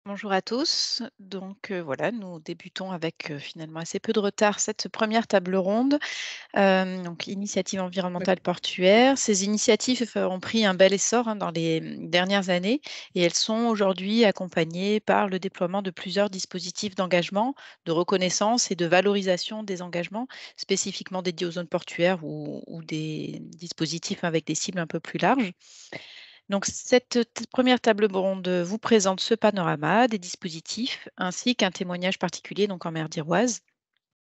Bonjour à tous. Donc voilà, nous débutons avec finalement assez peu de retard cette première table ronde. Donc initiative environnementale portuaire. Ces initiatives ont pris un bel essor dans les dernières années et elles sont aujourd'hui accompagnées par le déploiement de plusieurs dispositifs d'engagement, de reconnaissance et de valorisation des engagements spécifiquement dédiés aux zones portuaires ou des dispositifs avec des cibles un peu plus larges. Donc, cette première table ronde vous présente ce panorama des dispositifs ainsi qu'un témoignage particulier donc en mer d'Iroise.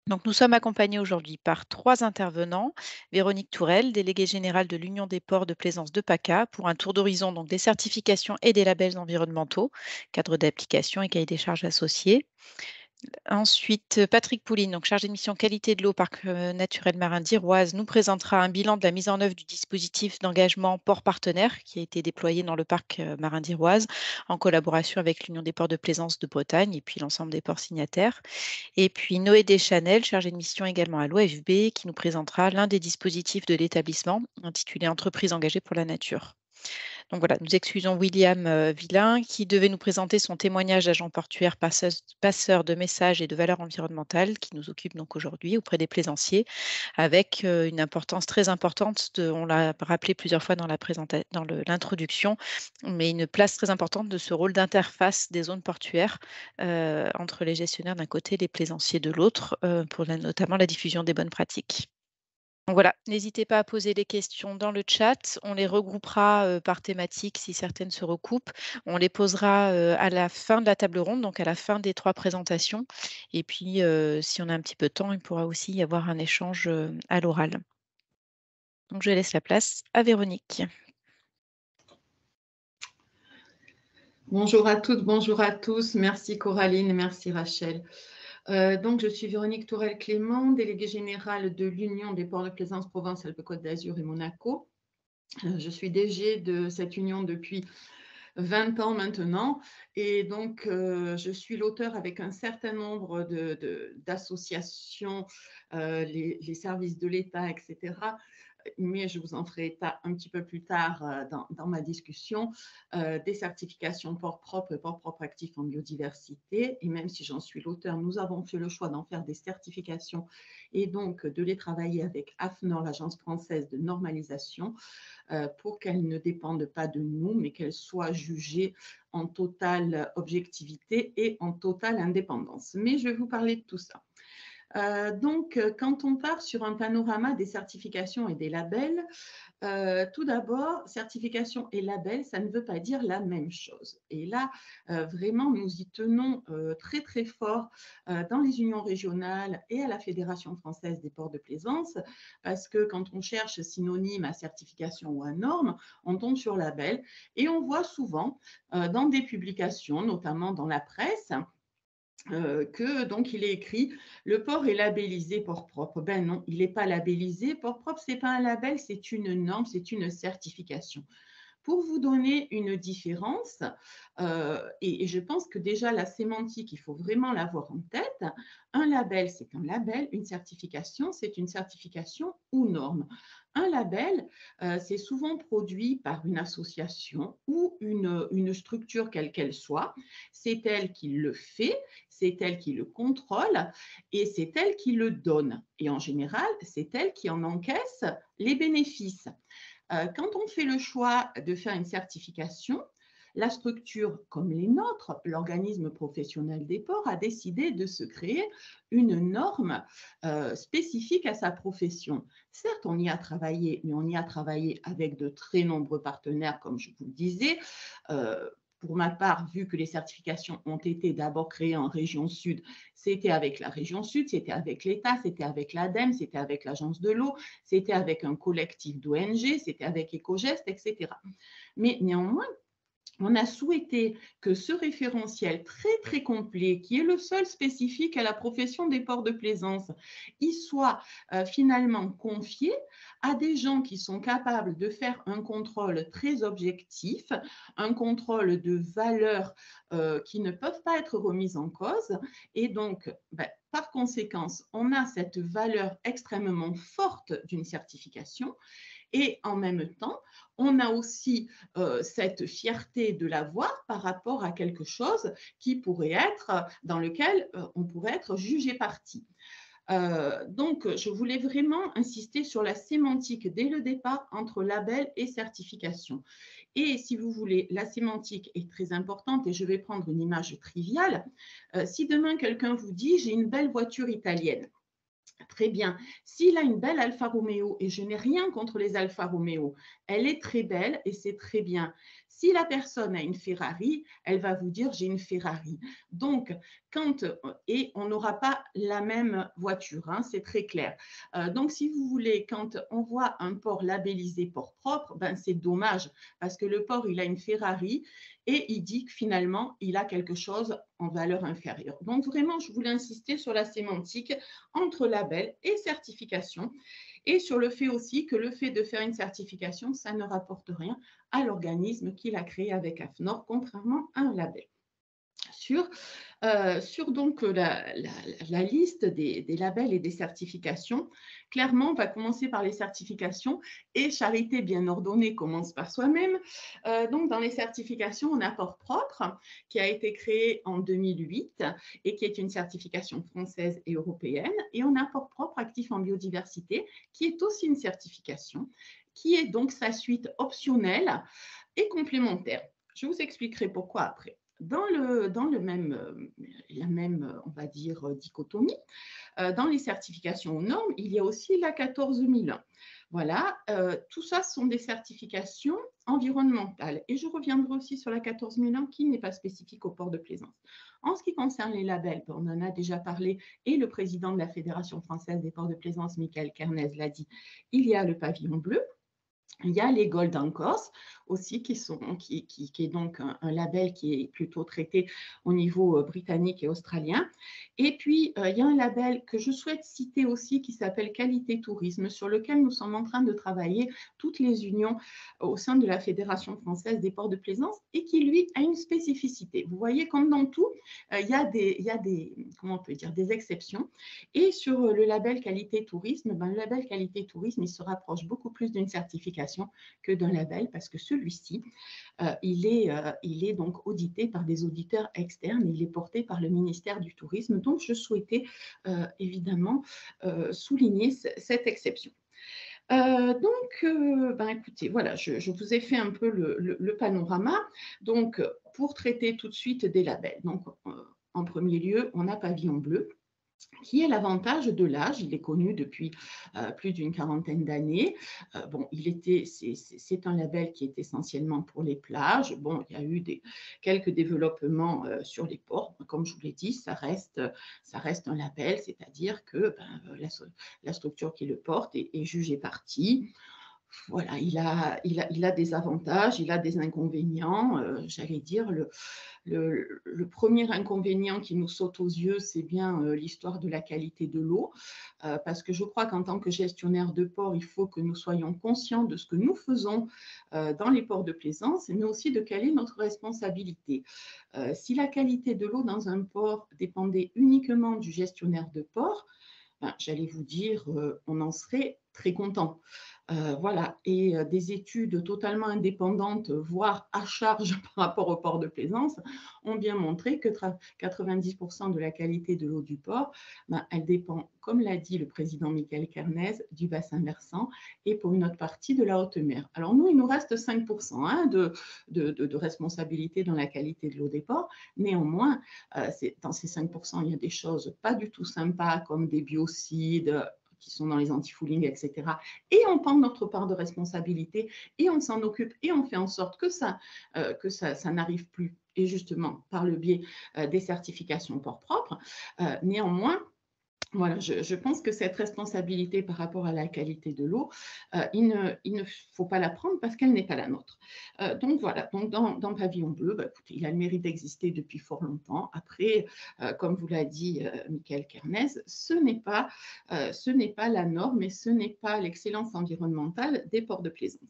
Donc, nous sommes accompagnés aujourd'hui par trois intervenants. Véronique Tourelle, déléguée générale de l'Union des ports de plaisance de PACA, pour un tour d'horizon donc des certifications et des labels environnementaux, cadre d'application et cahier des charges associés. Ensuite, Patrick Pouline, donc chargé de mission qualité de l'eau, parc naturel marin d'Iroise, nous présentera un bilan de la mise en œuvre du dispositif d'engagement port partenaire qui a été déployé dans le parc marin d'Iroise en collaboration avec l'Union des ports de plaisance de Bretagne et puis l'ensemble des ports signataires. Et puis Noé Deschanel, chargé de mission également à l'OFB, qui nous présentera l'un des dispositifs de l'établissement intitulé Entreprises engagées pour la nature. Donc voilà, nous excusons William Villain qui devait nous présenter son témoignage d'agent portuaire passeur de messages et de valeurs environnementales qui nous occupe donc aujourd'hui auprès des plaisanciers avec une importance très importante, on l'a rappelé plusieurs fois dans l'introduction, mais une place très importante de ce rôle d'interface des zones portuaires entre les gestionnaires d'un côté et les plaisanciers de l'autre pour notamment la diffusion des bonnes pratiques. Donc voilà, n'hésitez pas à poser les questions dans le chat. On les regroupera par thématique si certaines se recoupent. On les posera à la fin de la table ronde, donc à la fin des trois présentations. Et puis, si on a un petit peu de temps, il pourra aussi y avoir un échange à l'oral. Donc, je laisse la place à Véronique. Bonjour à toutes, bonjour à tous. Merci Coraline, merci Rachel. Donc, je suis Véronique Tourelle-Clément, déléguée générale de l'Union des ports de plaisance Provence-Alpes-Côte d'Azur et Monaco. Je suis DG de cette union depuis 20 ans maintenant et donc je suis l'auteur avec un certain nombre d'associations, les services de l'État, etc., mais je vous en ferai état un petit peu plus tard dans ma discussion, des certifications port propre et port propre actif en biodiversité. Et même si j'en suis l'auteur, nous avons fait le choix d'en faire des certifications et donc de les travailler avec AFNOR, l'Agence française de normalisation, pour qu'elles ne dépendent pas de nous, mais qu'elles soient jugées en totale objectivité et en totale indépendance. Mais je vais vous parler de tout ça. Donc, quand on part sur un panorama des certifications et des labels, tout d'abord, certification et label, ça ne veut pas dire la même chose. Et là, vraiment, nous y tenons très, très fort dans les unions régionales et à la Fédération française des ports de plaisance, parce que quand on cherche synonyme à certification ou à norme, on tombe sur label et on voit souvent dans des publications, notamment dans la presse, que donc il est écrit le port est labellisé port propre. Ben non, il n'est pas labellisé port propre, c'est pas un label, c'est une norme, c'est une certification. Pour vous donner une différence, et je pense que déjà la sémantique, il faut vraiment l'avoir en tête. Un label, c'est un label, une certification, c'est une certification ou norme. Un label, c'est souvent produit par une association ou une structure quelle qu'elle soit. C'est elle qui le fait, c'est elle qui le contrôle et c'est elle qui le donne. Et en général, c'est elle qui en encaisse les bénéfices. Quand on fait le choix de faire une certification, la structure comme les nôtres, l'organisme professionnel des ports, a décidé de se créer une norme spécifique à sa profession. Certes, on y a travaillé, mais on y a travaillé avec de très nombreux partenaires, comme je vous le disais. Pour ma part, vu que les certifications ont été d'abord créées en région sud, c'était avec la région sud, c'était avec l'État, c'était avec l'ADEME, c'était avec l'Agence de l'eau, c'était avec un collectif d'ONG, c'était avec Ecogest, etc. Mais néanmoins, on a souhaité que ce référentiel très, très complet, qui est le seul spécifique à la profession des ports de plaisance, il soit finalement confié à des gens qui sont capables de faire un contrôle très objectif, un contrôle de valeurs qui ne peuvent pas être remises en cause. Et donc, par conséquent, on a cette valeur extrêmement forte d'une certification. Et en même temps, on a aussi cette fierté de l'avoir par rapport à quelque chose qui pourrait être, dans lequel on pourrait être jugé partie. Donc, je voulais vraiment insister sur la sémantique dès le départ entre label et certification. Et si vous voulez, la sémantique est très importante et je vais prendre une image triviale. Si demain quelqu'un vous dit j'ai une belle voiture italienne, très bien. S'il a une belle Alfa Romeo, et je n'ai rien contre les Alfa Romeo, elle est très belle et c'est très bien. Si la personne a une Ferrari, elle va vous dire j'ai une Ferrari. Donc, et on n'aura pas la même voiture, hein, c'est très clair. Donc, si vous voulez, quand on voit un port labellisé port propre, ben, c'est dommage parce que le port, il a une Ferrari et il dit que finalement, il a quelque chose en valeur inférieure. Donc, vraiment, je voulais insister sur la sémantique entre label et certification et sur le fait aussi que le fait de faire une certification, ça ne rapporte rien à l'organisme qui l'a créé avec AFNOR, contrairement à un label. Sur donc la liste des labels et des certifications, clairement, on va commencer par les certifications et charité bien ordonnée commence par soi-même. Donc, dans les certifications, on a Port Propre qui a été créé en 2008 et qui est une certification française et européenne. Et on a Port Propre actif en biodiversité qui est aussi une certification qui est donc sa suite optionnelle et complémentaire. Je vous expliquerai pourquoi après. Dans la même, on va dire, dichotomie, dans les certifications aux normes, il y a aussi la 14001. Voilà, tout ça sont des certifications environnementales. Et je reviendrai aussi sur la 14001 qui n'est pas spécifique au port de plaisance. En ce qui concerne les labels, on en a déjà parlé et le président de la Fédération française des ports de plaisance, Michael Kernez, l'a dit, il y a le pavillon bleu. Il y a les Gold Anchors aussi qui est donc un label qui est plutôt traité au niveau britannique et australien. Et puis, il y a un label que je souhaite citer aussi qui s'appelle Qualité Tourisme, sur lequel nous sommes en train de travailler toutes les unions au sein de la Fédération française des ports de plaisance et qui, lui, a une spécificité. Vous voyez, comme dans tout, il y a comment on peut dire, des exceptions. Et sur le label Qualité Tourisme, le label Qualité Tourisme, il se rapproche beaucoup plus d'une certification que d'un label parce que celui-ci, il est donc audité par des auditeurs externes, il est porté par le ministère du Tourisme. Donc, je souhaitais évidemment souligner cette exception. Écoutez, voilà, je vous ai fait un peu le panorama. Donc, pour traiter tout de suite des labels, donc en premier lieu, on a Pavillon Bleu, qui est l'avantage de l'âge. Il est connu depuis plus d'une quarantaine d'années. C'est un label qui est essentiellement pour les plages. Bon, il y a eu quelques développements sur les ports. Comme je vous l'ai dit, ça reste un label, c'est-à-dire que la structure qui le porte est jugée partie. Voilà, il a des avantages, il a des inconvénients. J'allais dire, le premier inconvénient qui nous saute aux yeux, c'est bien l'histoire de la qualité de l'eau, parce que je crois qu'en tant que gestionnaire de port, il faut que nous soyons conscients de ce que nous faisons dans les ports de plaisance, mais aussi de quelle est notre responsabilité. Si la qualité de l'eau dans un port dépendait uniquement du gestionnaire de port, j'allais vous dire, on en serait très content. Voilà, et des études totalement indépendantes, voire à charge par rapport au port de plaisance, ont bien montré que 90% de la qualité de l'eau du port, elle dépend, comme l'a dit le président Michael Kernez, du bassin versant et pour une autre partie de la haute mer. Alors nous, il nous reste 5% de responsabilité dans la qualité de l'eau des ports. Néanmoins, dans ces 5%, il y a des choses pas du tout sympas comme des biocides, qui sont dans les anti-fouling, etc. Et on prend notre part de responsabilité et on s'en occupe et on fait en sorte que ça n'arrive plus, et justement par le biais des certifications port propre. Néanmoins, voilà, je pense que cette responsabilité par rapport à la qualité de l'eau, il ne faut pas la prendre parce qu'elle n'est pas la nôtre. Donc voilà, donc dans Pavillon Bleu, écoutez, il a le mérite d'exister depuis fort longtemps. Après, comme vous l'a dit Michael Kernez, ce n'est pas la norme et ce n'est pas l'excellence environnementale des ports de plaisance.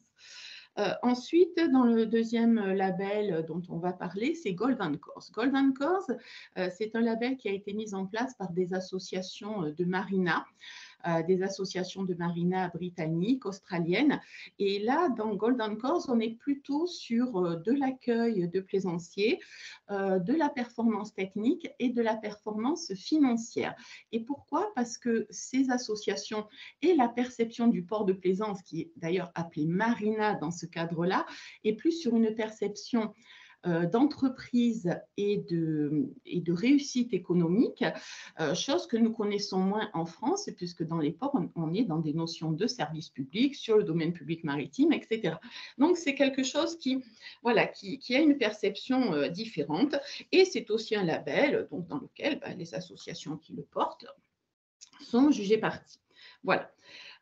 Ensuite, dans le deuxième label dont on va parler, c'est Golden Course. Golden Course, c'est un label qui a été mis en place par des associations de marina des associations de marina britanniques, australiennes. Et là, dans Golden Course, on est plutôt sur de l'accueil de plaisanciers, de la performance technique et de la performance financière. Et pourquoi? Parce que ces associations et la perception du port de plaisance, qui est d'ailleurs appelé marina dans ce cadre-là, est plus sur une perception d'entreprise et de réussite économique, chose que nous connaissons moins en France, puisque dans les ports, on est dans des notions de service public, sur le domaine public maritime, etc. Donc, c'est quelque chose voilà, qui a une perception différente, et c'est aussi un label donc, dans lequel les associations qui le portent sont jugées parties. Voilà.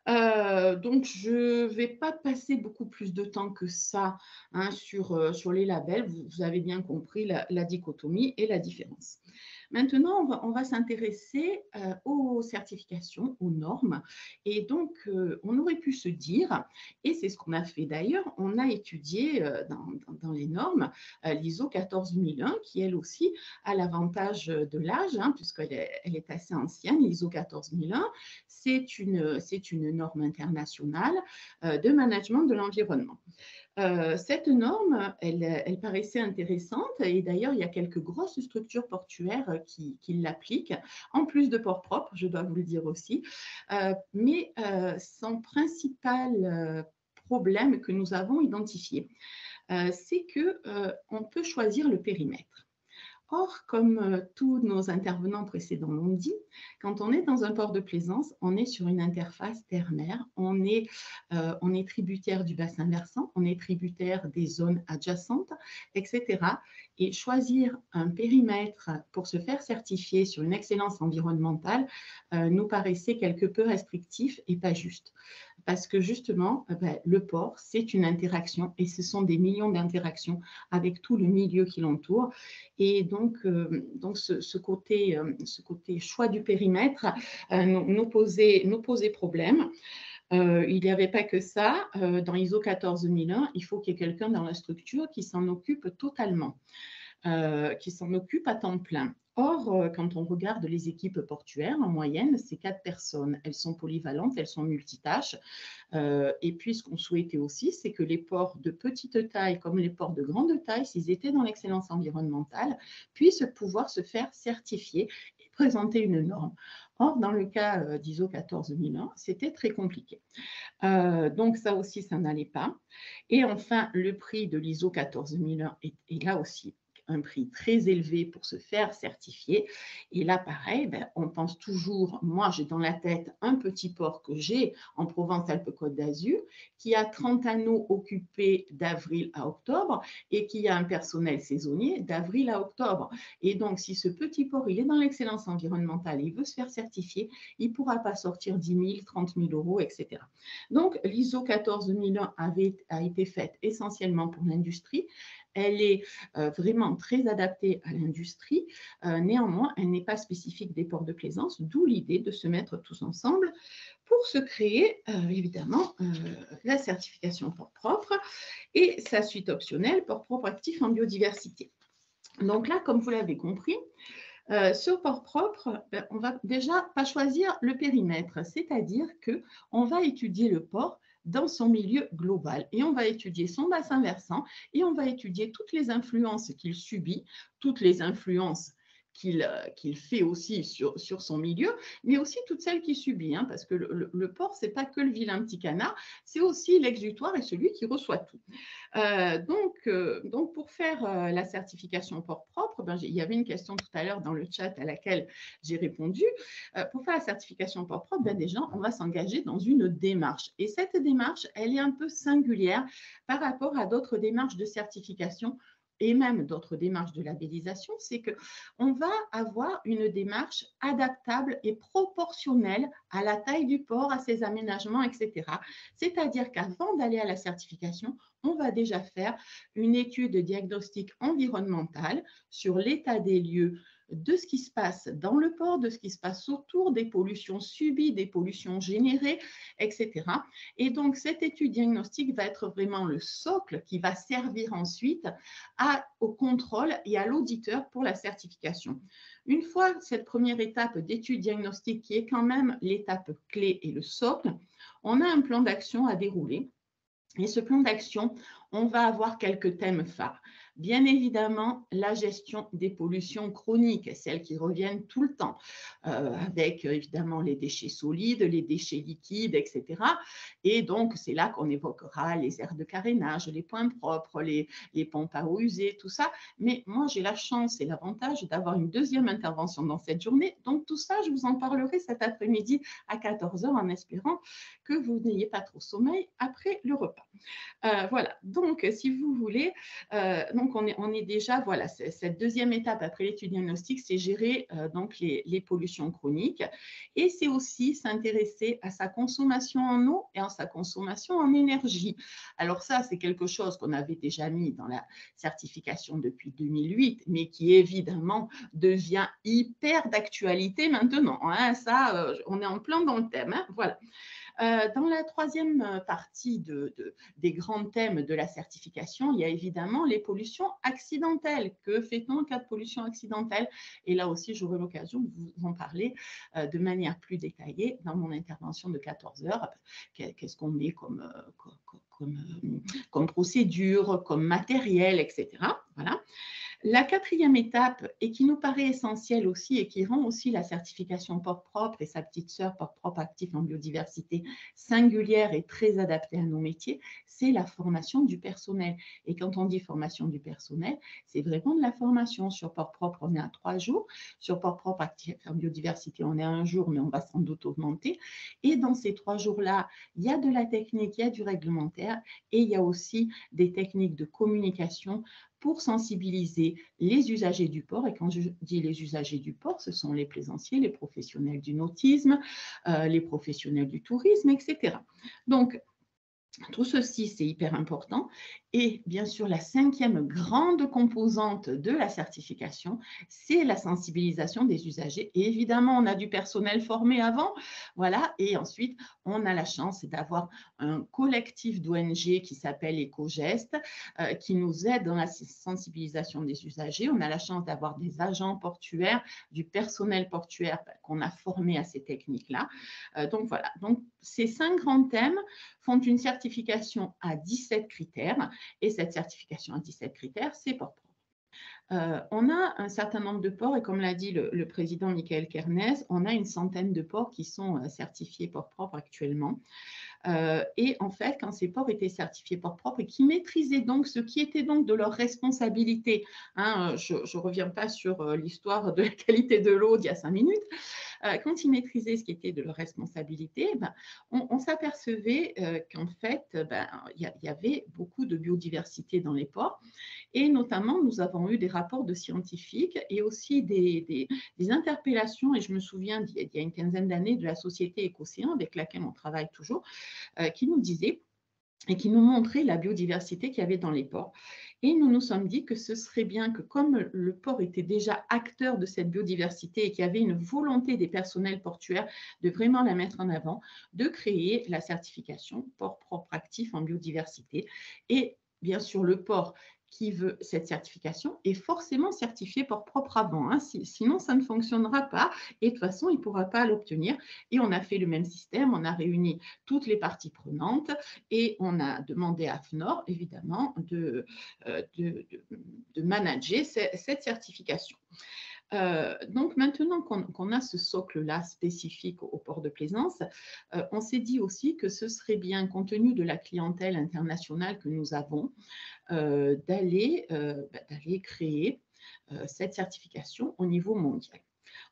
Donc, je ne vais pas passer beaucoup plus de temps que ça sur les labels. Vous avez bien compris la dichotomie et la différence. Maintenant, on va s'intéresser aux certifications, aux normes. Et donc, on aurait pu se dire, et c'est ce qu'on a fait d'ailleurs, on a étudié dans les normes l'ISO 14001, qui elle aussi a l'avantage de l'âge, puisqu'elle est assez ancienne. L'ISO 14001, c'est une norme internationale de management de l'environnement. Cette norme, elle paraissait intéressante et d'ailleurs, il y a quelques grosses structures portuaires qui l'appliquent, en plus de port propre, je dois vous le dire aussi. Mais son principal problème que nous avons identifié, c'est qu'on peut choisir le périmètre. Or, comme tous nos intervenants précédents l'ont dit, quand on est dans un port de plaisance, on est sur une interface terre-mer, on est tributaire du bassin versant, on est tributaire des zones adjacentes, etc. Et choisir un périmètre pour se faire certifier sur une excellence environnementale nous paraissait quelque peu restrictif et pas juste. Parce que justement, le port, c'est une interaction et ce sont des millions d'interactions avec tout le milieu qui l'entoure. Et donc ce côté choix du périmètre nous posait problème. Il n'y avait pas que ça. Dans ISO 14001, il faut qu'il y ait quelqu'un dans la structure qui s'en occupe totalement, qui s'en occupe à temps plein. Or, quand on regarde les équipes portuaires, en moyenne, c'est 4 personnes. Elles sont polyvalentes, elles sont multitâches. Et puis, ce qu'on souhaitait aussi, c'est que les ports de petite taille comme les ports de grande taille, s'ils étaient dans l'excellence environnementale, puissent pouvoir se faire certifier et présenter une norme. Or, dans le cas d'ISO 14001, c'était très compliqué. Donc, ça aussi, ça n'allait pas. Et enfin, le prix de l'ISO 14001 est là aussi un prix très élevé pour se faire certifier. Et là, pareil, on pense toujours, moi j'ai dans la tête un petit port que j'ai en Provence-Alpes-Côte d'Azur, qui a 30 anneaux occupés d'avril à octobre et qui a un personnel saisonnier d'avril à octobre. Et donc, si ce petit port, il est dans l'excellence environnementale et il veut se faire certifier, il ne pourra pas sortir 10 000, 30 000 euros, etc. Donc, l'ISO 14001 a été faite essentiellement pour l'industrie. Elle est vraiment très adaptée à l'industrie. Néanmoins, elle n'est pas spécifique des ports de plaisance, d'où l'idée de se mettre tous ensemble pour se créer, évidemment, la certification port propre et sa suite optionnelle, port propre actif en biodiversité. Donc là, comme vous l'avez compris, sur port propre, on va déjà pas choisir le périmètre, c'est-à-dire qu'on va étudier le port dans son milieu global et on va étudier son bassin versant et on va étudier toutes les influences qu'il subit, toutes les influences qu'il fait aussi sur son milieu, mais aussi toutes celles qu'il subit, parce que le port, ce n'est pas que le vilain petit canard, c'est aussi l'exutoire et celui qui reçoit tout. Donc, pour faire la certification port propre, il y avait une question tout à l'heure dans le chat à laquelle j'ai répondu. Pour faire la certification port propre, déjà, on va s'engager dans une démarche. Et cette démarche, elle est un peu singulière par rapport à d'autres démarches de certification et même d'autres démarches de labellisation, c'est qu'on va avoir une démarche adaptable et proportionnelle à la taille du port, à ses aménagements, etc. C'est-à-dire qu'avant d'aller à la certification, on va déjà faire une étude de diagnostic environnemental sur l'état des lieux de ce qui se passe dans le port, de ce qui se passe autour, des pollutions subies, des pollutions générées, etc. Et donc, cette étude diagnostique va être vraiment le socle qui va servir ensuite au contrôle et à l'auditeur pour la certification. Une fois cette première étape d'étude diagnostique, qui est quand même l'étape clé et le socle, on a un plan d'action à dérouler. Et ce plan d'action, on va avoir quelques thèmes phares. Bien évidemment, la gestion des pollutions chroniques, celles qui reviennent tout le temps, avec évidemment les déchets solides, les déchets liquides, etc. Et donc, c'est là qu'on évoquera les aires de carénage, les points propres, les pompes à eau usée, tout ça. Mais moi, j'ai la chance et l'avantage d'avoir une deuxième intervention dans cette journée. Donc, tout ça, je vous en parlerai cet après-midi à 14 h en espérant que vous n'ayez pas trop sommeil après le repas. Voilà, donc si vous voulez, donc on est déjà, voilà, cette deuxième étape après l'étude diagnostique, c'est gérer donc les pollutions chroniques, et c'est aussi s'intéresser à sa consommation en eau et à sa consommation en énergie. Alors ça, c'est quelque chose qu'on avait déjà mis dans la certification depuis 2008, mais qui évidemment devient hyper d'actualité maintenant, hein. Ça, on est en plein dans le thème, hein, voilà. Dans la troisième partie des grands thèmes de la certification, il y a évidemment les pollutions accidentelles. Que fait-on en cas de pollution accidentelle? Et là aussi, j'aurai l'occasion de vous en parler de manière plus détaillée dans mon intervention de 14 h. Qu'est-ce qu'on met comme procédure, comme matériel, etc. Voilà. La quatrième étape, et qui nous paraît essentielle aussi et qui rend aussi la certification port propre et sa petite sœur port propre actif en biodiversité singulière et très adaptée à nos métiers, c'est la formation du personnel. Et quand on dit formation du personnel, c'est vraiment de la formation. Sur port propre, on est à 3 jours. Sur port propre actif en biodiversité, on est à 1 jour, mais on va sans doute augmenter. Et dans ces 3 jours-là, il y a de la technique, il y a du réglementaire, et il y a aussi des techniques de communication pour sensibiliser les usagers du port. Et quand je dis les usagers du port, ce sont les plaisanciers, les professionnels du nautisme, les professionnels du tourisme, etc. Donc, tout ceci, c'est hyper important. Et bien sûr, la cinquième grande composante de la certification, c'est la sensibilisation des usagers. Et évidemment, on a du personnel formé avant, voilà. Et ensuite, on a la chance d'avoir un collectif d'ONG qui s'appelle EcoGeste, qui nous aide dans la sensibilisation des usagers. On a la chance d'avoir des agents portuaires, du personnel portuaire qu'on a formé à ces techniques-là. Donc voilà. Donc ces 5 grands thèmes font une certification à 17 critères, et cette certification à 17 critères, c'est port propre. On a un certain nombre de ports, et comme l'a dit le président Michael Kernez, on a une centaine de ports qui sont certifiés port propre actuellement. Et en fait, quand ces ports étaient certifiés port propre et qui maîtrisaient donc ce qui était donc de leur responsabilité, hein, je ne reviens pas sur l'histoire de la qualité de l'eau d'il y a 5 minutes, quand ils maîtrisaient ce qui était de leur responsabilité, on s'apercevait qu'en fait, il y avait beaucoup de biodiversité dans les ports. Et notamment, nous avons eu des rapports de scientifiques et aussi des interpellations, et je me souviens d'il y a une quinzaine d'années de la société Écocéan, avec laquelle on travaille toujours, qui nous disait et qui nous montrait la biodiversité qu'il y avait dans les ports. Et nous nous sommes dit que ce serait bien que, comme le port était déjà acteur de cette biodiversité et qu'il y avait une volonté des personnels portuaires de vraiment la mettre en avant, de créer la certification port propre actif en biodiversité. Et bien sûr, le port qui veut cette certification est forcément certifié port propre avant, hein. Sinon ça ne fonctionnera pas, et de toute façon il ne pourra pas l'obtenir. Et on a fait le même système, on a réuni toutes les parties prenantes et on a demandé à AFNOR évidemment de manager cette certification. Donc maintenant qu'on a ce socle-là spécifique au port de plaisance, on s'est dit aussi que ce serait bien, compte tenu de la clientèle internationale que nous avons, d'aller créer cette certification au niveau mondial.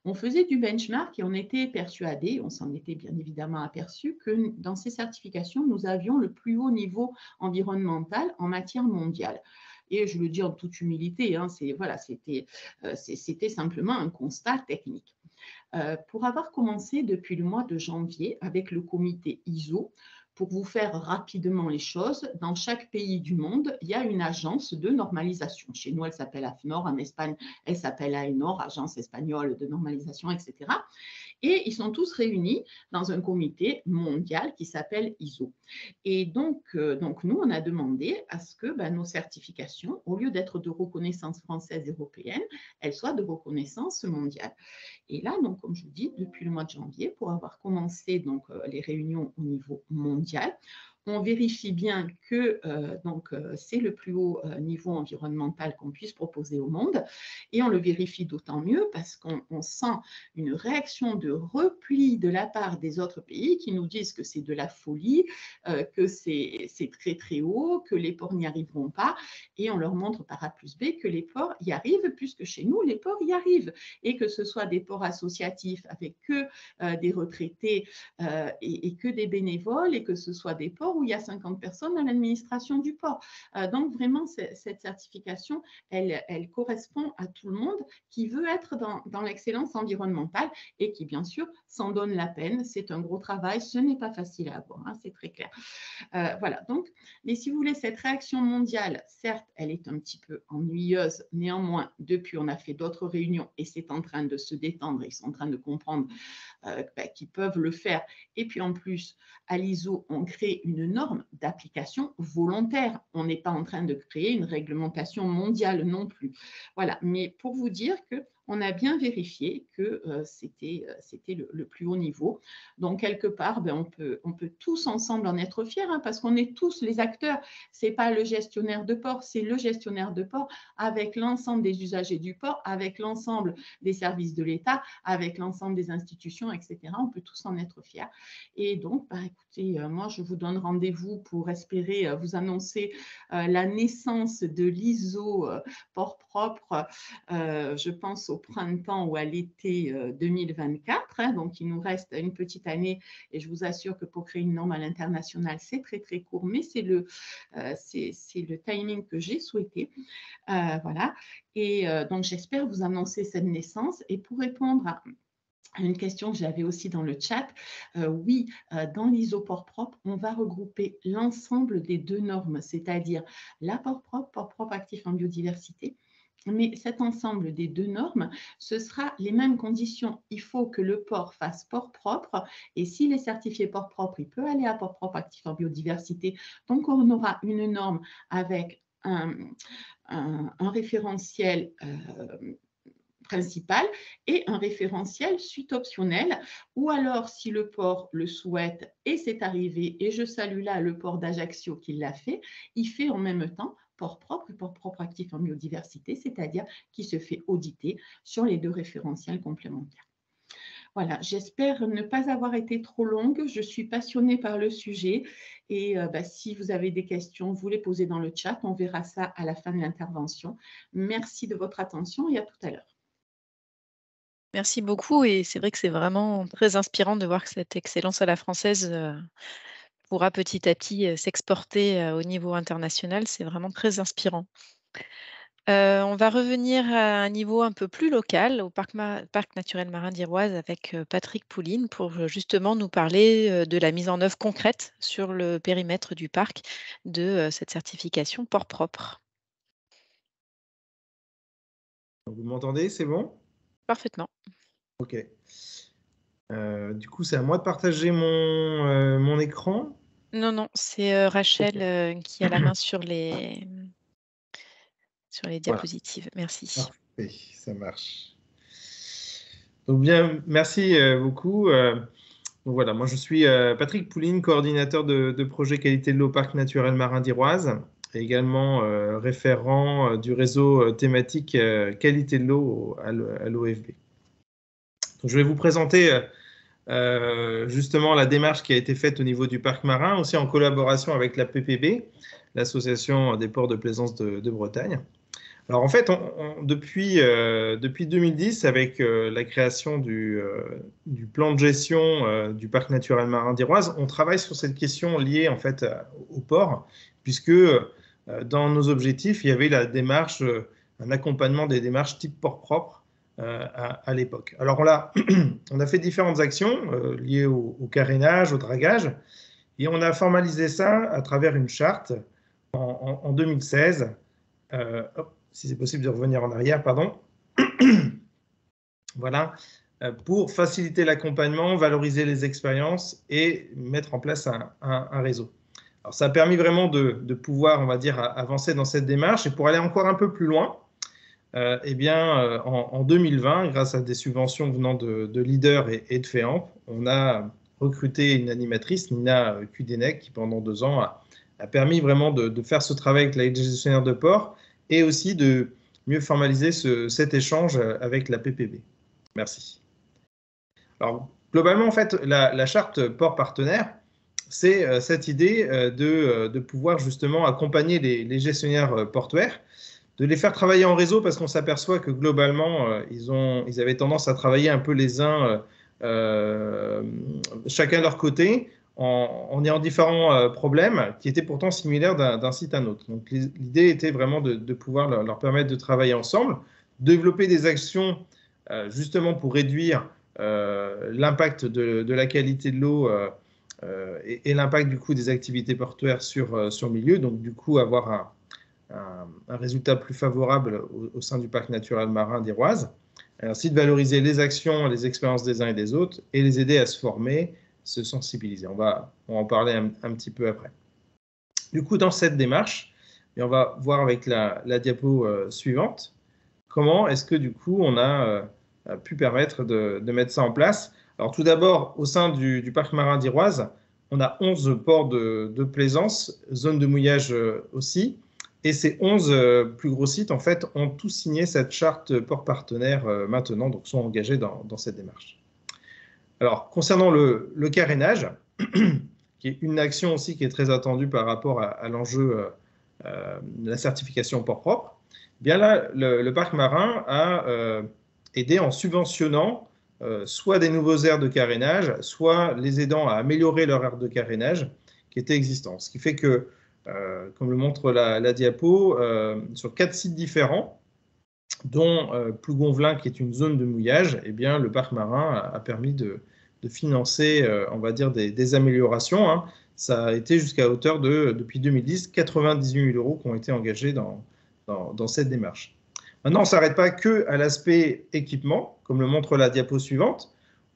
On faisait du benchmark et on était persuadé, on s'en était bien évidemment aperçu, que dans ces certifications, nous avions le plus haut niveau environnemental en matière mondiale. Et je le dis en toute humilité, hein, c'était simplement un constat technique. Pour avoir commencé depuis le mois de janvier avec le comité ISO, pour vous faire rapidement les choses, dans chaque pays du monde, il y a une agence de normalisation. Chez nous, elle s'appelle AFNOR, en Espagne, elle s'appelle AENOR, Agence espagnole de normalisation, etc. Et ils sont tous réunis dans un comité mondial qui s'appelle ISO. Et donc, nous, on a demandé à ce que nos certifications, au lieu d'être de reconnaissance française et européenne, elles soient de reconnaissance mondiale. Et là, donc, comme je vous dis, depuis le mois de janvier, pour avoir commencé donc, les réunions au niveau mondial, on vérifie bien que c'est le plus haut niveau environnemental qu'on puisse proposer au monde. Et on le vérifie d'autant mieux parce qu'on sent une réaction de repli de la part des autres pays qui nous disent que c'est de la folie, que c'est très très haut, que les ports n'y arriveront pas. Et on leur montre par A plus B que les ports y arrivent, puisque chez nous, les ports y arrivent. Et que ce soit des ports associatifs avec que des retraités et que des bénévoles, et que ce soit des ports où il y a 50 personnes à l'administration du port. Donc, vraiment, cette certification, elle correspond à tout le monde qui veut être dans l'excellence environnementale et qui, bien sûr, s'en donne la peine. C'est un gros travail. Ce n'est pas facile à avoir, hein, c'est très clair. Voilà, donc, mais si vous voulez, cette réaction mondiale, certes, elle est un petit peu ennuyeuse. Néanmoins, depuis, on a fait d'autres réunions et c'est en train de se détendre. Ils sont en train de comprendre qu'ils peuvent le faire. Et puis, en plus, à l'ISO, on crée une norme d'application volontaire. On n'est pas en train de créer une réglementation mondiale non plus. Voilà, mais pour vous dire qu'on a bien vérifié que c'était le plus haut niveau. Donc, quelque part, on peut tous ensemble en être fiers, hein, parce qu'on est tous les acteurs. Ce n'est pas le gestionnaire de port, c'est le gestionnaire de port avec l'ensemble des usagers du port, avec l'ensemble des services de l'État, avec l'ensemble des institutions, etc. On peut tous en être fiers. Et donc, écoutez, moi, je vous donne rendez-vous pour espérer vous annoncer la naissance de l'ISO port propre, je pense au printemps ou à l'été 2024. Hein, donc, il nous reste une petite année et je vous assure que pour créer une norme à l'international, c'est très, très court, mais c'est le timing que j'ai souhaité. Voilà. Et donc, j'espère vous annoncer cette naissance. Et pour répondre à une question que j'avais aussi dans le chat, oui, dans l'ISO port propre, on va regrouper l'ensemble des deux normes, c'est-à-dire la port propre actif en biodiversité. Mais cet ensemble des deux normes, ce sera les mêmes conditions. Il faut que le port fasse port propre et s'il est certifié port propre, il peut aller à port propre actif en biodiversité. Donc, on aura une norme avec un référentiel principal et un référentiel suite optionnel, ou alors si le port le souhaite et c'est arrivé, et je salue là le port d'Ajaccio qui l'a fait, il fait en même temps port propre et port propre actif en biodiversité, c'est-à-dire qui se fait auditer sur les deux référentiels complémentaires. Voilà, j'espère ne pas avoir été trop longue. Je suis passionnée par le sujet et si vous avez des questions, vous les posez dans le chat. On verra ça à la fin de l'intervention. Merci de votre attention et à tout à l'heure. Merci beaucoup et c'est vrai que c'est vraiment très inspirant de voir que cette excellence à la française pourra petit à petit s'exporter au niveau international. C'est vraiment très inspirant. On va revenir à un niveau un peu plus local, au parc naturel marin d'Iroise avec Patrick Pouline pour justement nous parler de la mise en œuvre concrète sur le périmètre du parc de cette certification port propre. Vous m'entendez, c'est bon? Parfaitement. Ok. Du coup, c'est à moi de partager mon écran. Non, c'est Rachel qui a la main sur les diapositives. Merci. Parfait, ça marche. Donc bien, merci beaucoup. Donc voilà, moi je suis Patrick Pouline, coordinateur de projet qualité de l'eau parc naturel marin d'Iroise, et également référent du réseau thématique qualité de l'eau à l'OFB. Je vais vous présenter justement la démarche qui a été faite au niveau du parc marin, aussi en collaboration avec la PPB, l'Association des ports de plaisance de Bretagne. Alors en fait, depuis 2010, avec la création du plan de gestion du parc naturel marin d'Iroise, on travaille sur cette question liée en fait au port, puisque dans nos objectifs, il y avait la démarche, un accompagnement des démarches type port propre à l'époque. Alors on a fait différentes actions liées au carénage, au dragage, Et on a formalisé ça à travers une charte en 2016. Si c'est possible de revenir en arrière, pardon. Voilà, pour faciliter l'accompagnement, valoriser les expériences et mettre en place un réseau. Alors, ça a permis vraiment de pouvoir, on va dire, avancer dans cette démarche. Et pour aller encore un peu plus loin, en 2020, grâce à des subventions venant de Leader et de FEAMP, on a recruté une animatrice, Nina Kudenek, qui pendant 2 ans a permis vraiment de faire ce travail avec les gestionnaires de port et aussi de mieux formaliser cet échange avec la PPB. Merci. Alors, globalement, en fait, la charte port partenaire, c'est cette idée de pouvoir justement accompagner les gestionnaires portuaires, de les faire travailler en réseau parce qu'on s'aperçoit que globalement, ils avaient tendance à travailler un peu les uns chacun de leur côté en ayant différents problèmes qui étaient pourtant similaires d'un site à un autre. Donc, l'idée était vraiment de pouvoir leur permettre de travailler ensemble, développer des actions justement pour réduire l'impact de la qualité de l'eau et l'impact du coup des activités portuaires sur le milieu, donc du coup avoir un résultat plus favorable au sein du parc naturel marin d'Iroise, et ainsi de valoriser les actions, les expériences des uns et des autres et les aider à se former, se sensibiliser. On va en parler un petit peu après. Du coup, dans cette démarche, et on va voir avec la diapo suivante, comment est-ce que du coup on a pu permettre de mettre ça en place. Alors tout d'abord, au sein du parc marin d'Iroise, on a 11 ports de plaisance, zone de mouillage aussi, et ces 11 plus gros sites, en fait, ont tous signé cette charte port partenaire maintenant, donc sont engagés dans cette démarche. Alors, concernant le carénage, qui est une action aussi qui est très attendue par rapport à l'enjeu de la certification port propre, bien là, le parc marin a aidé en subventionnant soit des nouveaux aires de carénage, soit les aidant à améliorer leur aire de carénage qui était existant. Ce qui fait que, comme le montre la diapo, sur 4 sites différents, dont Plougonvelin, qui est une zone de mouillage, eh bien, le parc marin a permis de financer, on va dire, des améliorations. Hein. Ça a été jusqu'à hauteur de, depuis 2010, 98 000 € qui ont été engagés dans cette démarche. Maintenant, on ne s'arrête pas qu'à l'aspect équipement, comme le montre la diapo suivante.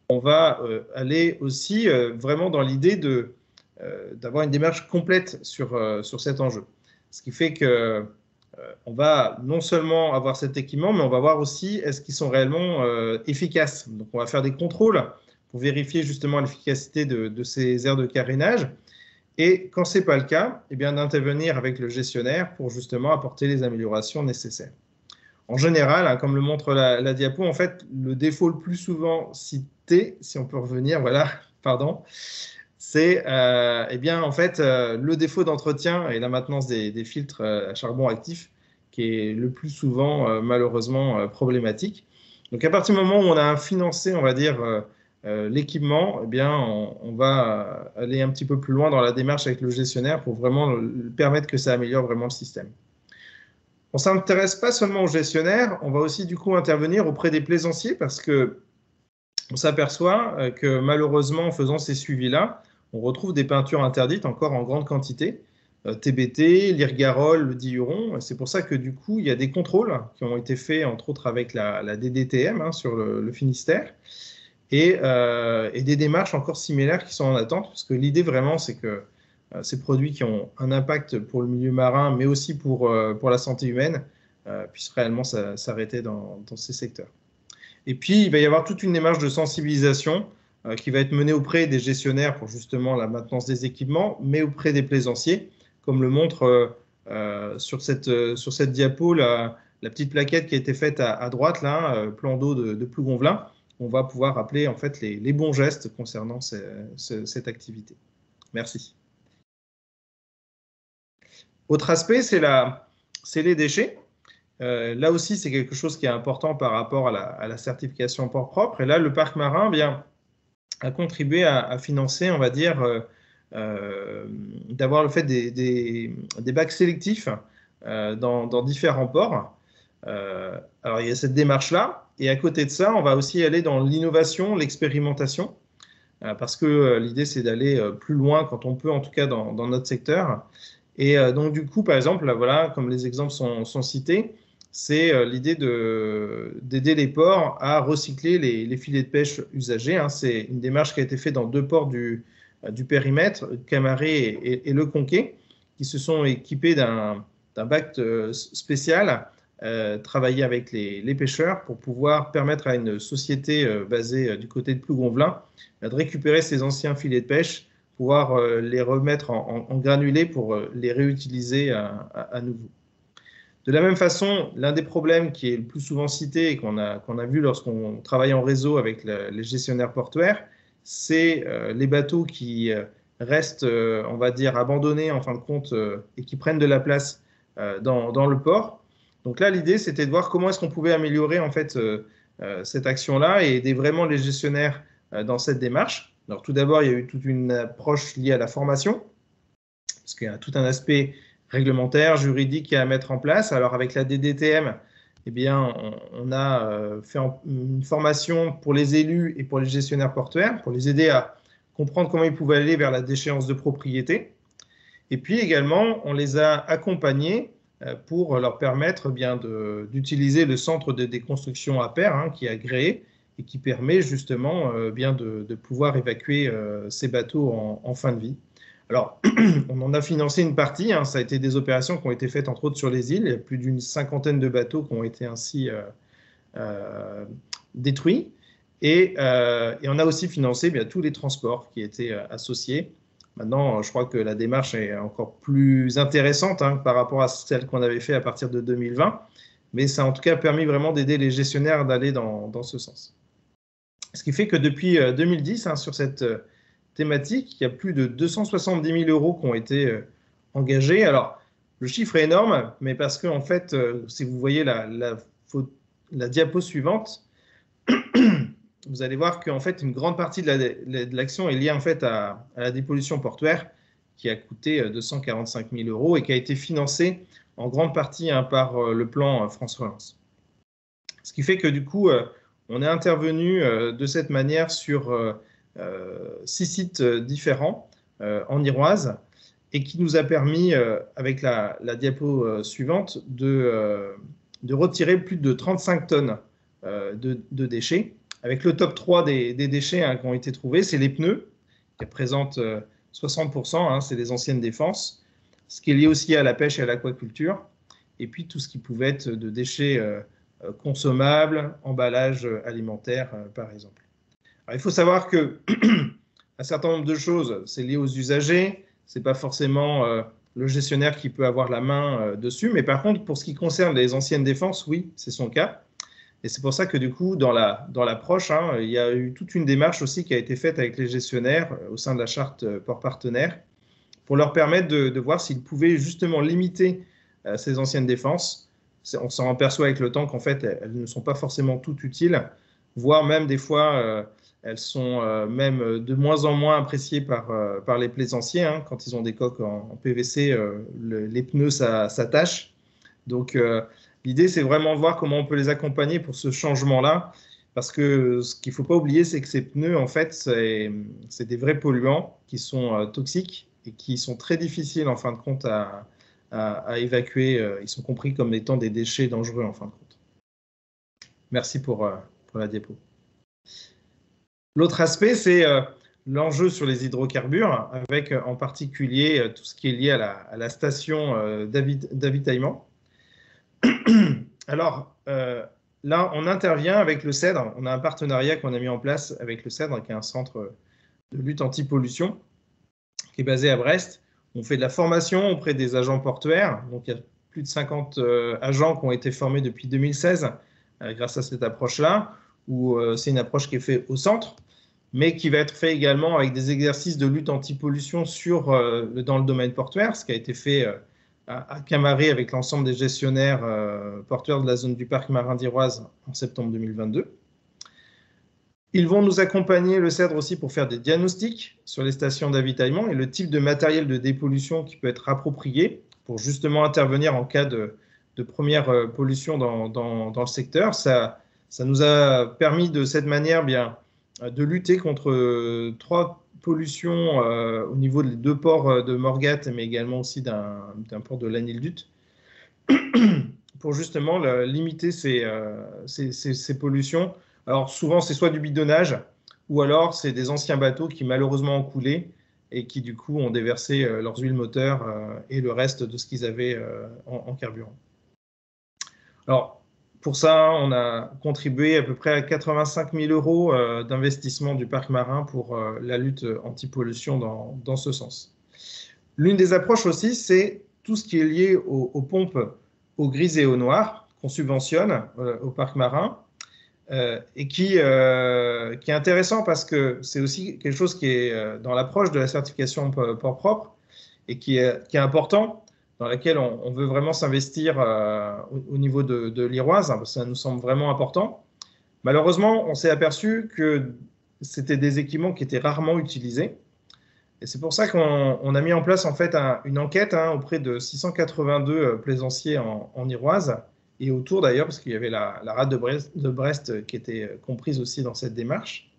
On va aller aussi vraiment dans l'idée d'avoir une démarche complète sur cet enjeu. Ce qui fait que on va non seulement avoir cet équipement, mais on va voir aussi est-ce qu'ils sont réellement efficaces. Donc, on va faire des contrôles pour vérifier justement l'efficacité de ces aires de carénage. Et quand ce n'est pas le cas, eh bien, d'intervenir avec le gestionnaire pour justement apporter les améliorations nécessaires. En général, hein, comme le montre la diapo, en fait, le défaut le plus souvent cité, si on peut revenir, voilà, pardon, c'est eh bien, en fait, le défaut d'entretien et la maintenance des filtres à charbon actif qui est le plus souvent, malheureusement, problématique. Donc, à partir du moment où on a financé, on va dire, l'équipement, eh bien, on va aller un petit peu plus loin dans la démarche avec le gestionnaire pour vraiment permettre que ça améliore vraiment le système. On ne s'intéresse pas seulement aux gestionnaires, on va aussi du coup intervenir auprès des plaisanciers parce qu'on s'aperçoit que malheureusement, en faisant ces suivis-là, on retrouve des peintures interdites encore en grande quantité, TBT, l'Irgarol, le diuron. C'est pour ça que du coup, il y a des contrôles qui ont été faits, entre autres avec la DDTM hein, sur le Finistère, et des démarches encore similaires qui sont en attente, parce que l'idée vraiment, c'est que ces produits qui ont un impact pour le milieu marin, mais aussi pour la santé humaine, puissent réellement s'arrêter dans ces secteurs. Et puis, il va y avoir toute une démarche de sensibilisation qui va être menée auprès des gestionnaires pour justement la maintenance des équipements, mais auprès des plaisanciers, comme le montre sur cette diapo la petite plaquette qui a été faite à droite, là, plan d'eau de Plougonvelin. On va pouvoir rappeler en fait les bons gestes concernant cette activité. Merci. Autre aspect, c'est les déchets. Là aussi, c'est quelque chose qui est important par rapport à la certification port propre. Et là, le parc marin a contribué à financer, on va dire, d'avoir le fait des bacs sélectifs dans différents ports. Alors, il y a cette démarche-là. Et à côté de ça, on va aussi aller dans l'innovation, l'expérimentation. parce que l'idée, c'est d'aller plus loin quand on peut, en tout cas dans notre secteur. Et donc, du coup, par exemple, là, voilà, comme les exemples sont cités, c'est l'idée d'aider les ports à recycler les filets de pêche usagés. Hein. C'est une démarche qui a été faite dans 2 ports du périmètre, Camaret et Le Conquet, qui se sont équipés d'un bac spécial, travaillé avec les pêcheurs pour pouvoir permettre à une société basée du côté de Plougonvelin de récupérer ces anciens filets de pêche, pouvoir les remettre en granulés pour les réutiliser à nouveau. De la même façon, l'un des problèmes qui est le plus souvent cité et qu'on a vu lorsqu'on travaille en réseau avec les gestionnaires portuaires, c'est les bateaux qui restent, on va dire, abandonnés en fin de compte et qui prennent de la place dans le port. Donc là, l'idée, c'était de voir comment est-ce qu'on pouvait améliorer en fait cette action-là et aider vraiment les gestionnaires dans cette démarche. Alors tout d'abord, il y a eu toute une approche liée à la formation, parce qu'il y a tout un aspect réglementaire, juridique à mettre en place. Alors avec la DDTM, eh bien, on a fait une formation pour les élus et pour les gestionnaires portuaires, pour les aider à comprendre comment ils pouvaient aller vers la déchéance de propriété. Et puis également, on les a accompagnés pour leur permettre bien d'utiliser le centre de déconstruction à pair, hein, qui est agréé et qui permet justement bien de pouvoir évacuer ces bateaux en fin de vie. Alors, on en a financé une partie, hein, ça a été des opérations qui ont été faites entre autres sur les îles, il y a plus d'une 50aine de bateaux qui ont été ainsi détruits, et on a aussi financé bien, tous les transports qui étaient associés. Maintenant, je crois que la démarche est encore plus intéressante hein, par rapport à celle qu'on avait fait à partir de 2020, mais ça a en tout cas permis vraiment d'aider les gestionnaires d'aller dans ce sens. Ce qui fait que depuis 2010, hein, sur cette thématique, il y a plus de 270 000 € qui ont été engagés. Alors, le chiffre est énorme, mais parce que, en fait, si vous voyez la diapo suivante, vous allez voir qu'en fait, une grande partie de l'action est liée en fait à la dépollution portuaire, qui a coûté 245 000 € et qui a été financée en grande partie hein, par le plan France Relance. Ce qui fait que du coup, on est intervenu de cette manière sur 6 sites différents en Iroise et qui nous a permis, avec la diapo suivante, de retirer plus de 35 tonnes de déchets. Avec le top 3 des déchets hein, qui ont été trouvés, c'est les pneus, qui représentent 60%, hein, c'est les anciennes défenses, ce qui est lié aussi à la pêche et à l'aquaculture, et puis tout ce qui pouvait être de déchets consommables, emballages alimentaires, par exemple. Alors, il faut savoir que un certain nombre de choses, c'est lié aux usagers, ce n'est pas forcément le gestionnaire qui peut avoir la main dessus, mais par contre, pour ce qui concerne les anciennes défenses, oui, c'est son cas. Et c'est pour ça que du coup, dans l'approche, hein, il y a eu toute une démarche aussi qui a été faite avec les gestionnaires au sein de la charte port partenaire pour leur permettre de voir s'ils pouvaient justement limiter ces anciennes défenses. On s'en aperçoit avec le temps qu'en fait, elles ne sont pas forcément toutes utiles, voire même des fois, elles sont même de moins en moins appréciées par les plaisanciers. Hein. Quand ils ont des coques en PVC, les pneus s'attachent. Donc, l'idée, c'est vraiment voir comment on peut les accompagner pour ce changement-là, parce que ce qu'il ne faut pas oublier, c'est que ces pneus, en fait, c'est des vrais polluants qui sont toxiques et qui sont très difficiles, en fin de compte, à évacuer. Ils sont compris comme étant des déchets dangereux, en fin de compte. Merci pour la diapo. L'autre aspect, c'est l'enjeu sur les hydrocarbures, avec en particulier tout ce qui est lié à la station d'avitaillement. Alors, là, on intervient avec le CEDRE. On a un partenariat qu'on a mis en place avec le CEDRE, qui est un centre de lutte anti-pollution, qui est basé à Brest. On fait de la formation auprès des agents portuaires. Donc, il y a plus de 50 agents qui ont été formés depuis 2016 grâce à cette approche-là, où c'est une approche qui est faite au centre, mais qui va être faite également avec des exercices de lutte anti-pollution dans le domaine portuaire, ce qui a été fait à Camaret avec l'ensemble des gestionnaires portuaires de la zone du parc marin d'Iroise en septembre 2022. Ils vont nous accompagner, le CEDRE aussi, pour faire des diagnostics sur les stations d'avitaillement et le type de matériel de dépollution qui peut être approprié pour justement intervenir en cas de première pollution dans le secteur. Ça nous a permis de cette manière bien de lutter contre 3 pollutions au niveau des 2 ports de Morgat, mais également aussi d'un port de l'Anildut, pour justement limiter ces pollutions. Alors souvent, c'est soit du bidonnage, ou alors c'est des anciens bateaux qui malheureusement ont coulé et qui du coup ont déversé leurs huiles moteurs et le reste de ce qu'ils avaient en carburant. Alors, pour ça, on a contribué à peu près à 85 000 euros d'investissement du parc marin pour la lutte anti-pollution dans ce sens. L'une des approches aussi, c'est tout ce qui est lié aux pompes eau grise et eau noire qu'on subventionne au parc marin et qui est intéressant parce que c'est aussi quelque chose qui est dans l'approche de la certification port propre et qui est important, dans laquelle on veut vraiment s'investir au niveau de l'Iroise, hein, parce que ça nous semble vraiment important. Malheureusement, on s'est aperçu que c'était des équipements qui étaient rarement utilisés. Et c'est pour ça qu'on a mis en place en fait une enquête auprès de 682 plaisanciers en Iroise et autour d'ailleurs, parce qu'il y avait la rade de Brest qui était comprise aussi dans cette démarche,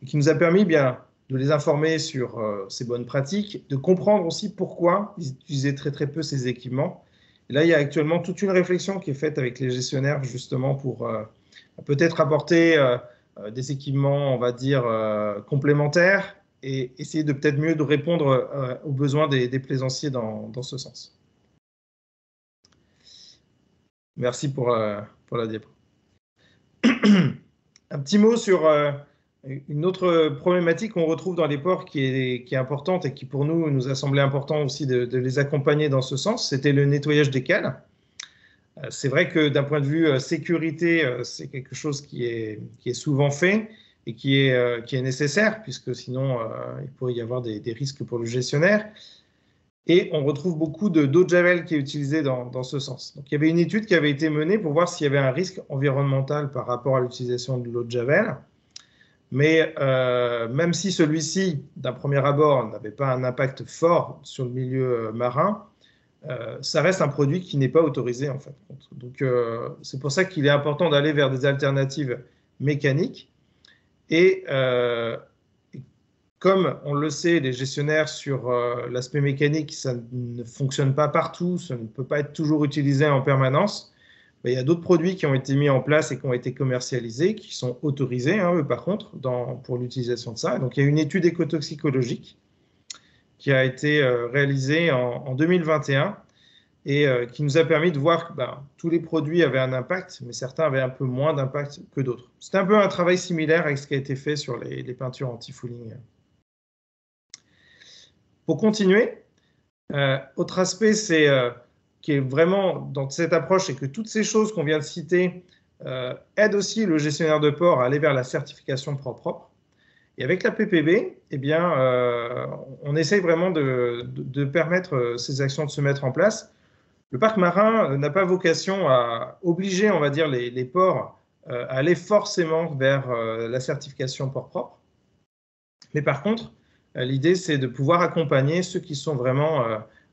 et qui nous a permis bien de les informer sur ces bonnes pratiques, de comprendre aussi pourquoi ils utilisaient très très peu ces équipements. Et là, il y a actuellement toute une réflexion qui est faite avec les gestionnaires justement pour peut-être apporter des équipements, on va dire, complémentaires et essayer de peut-être mieux de répondre aux besoins des plaisanciers dans ce sens. Merci pour la diapo. Un petit mot sur une autre problématique qu'on retrouve dans les ports qui est importante et qui pour nous a semblé important aussi de les accompagner dans ce sens, c'était le nettoyage des cales. C'est vrai que d'un point de vue sécurité, c'est quelque chose qui est souvent fait et qui est nécessaire, puisque sinon il pourrait y avoir des risques pour le gestionnaire. Et on retrouve beaucoup d'eau de javel qui est utilisée dans ce sens. Donc il y avait une étude qui avait été menée pour voir s'il y avait un risque environnemental par rapport à l'utilisation de l'eau de javel. Mais même si celui-ci, d'un premier abord, n'avait pas un impact fort sur le milieu marin, ça reste un produit qui n'est pas autorisé en fait. Donc c'est pour ça qu'il est important d'aller vers des alternatives mécaniques. Et comme on le sait, les gestionnaires sur l'aspect mécanique, ça ne fonctionne pas partout, ça ne peut pas être toujours utilisé en permanence. Il y a d'autres produits qui ont été mis en place et qui ont été commercialisés, qui sont autorisés, eux, par contre, pour l'utilisation de ça. Donc, il y a une étude écotoxicologique qui a été réalisée en 2021 et qui nous a permis de voir que tous les produits avaient un impact, mais certains avaient un peu moins d'impact que d'autres. C'est un peu un travail similaire avec ce qui a été fait sur les peintures anti-fouling. Pour continuer, autre aspect, c'est qui est vraiment dans cette approche, c'est que toutes ces choses qu'on vient de citer aident aussi le gestionnaire de port à aller vers la certification propre. Et avec la PPB, eh bien, on essaye vraiment de permettre ces actions de se mettre en place. Le parc marin n'a pas vocation à obliger, on va dire, les ports à aller forcément vers la certification port propre. Mais par contre, l'idée, c'est de pouvoir accompagner ceux qui sont vraiment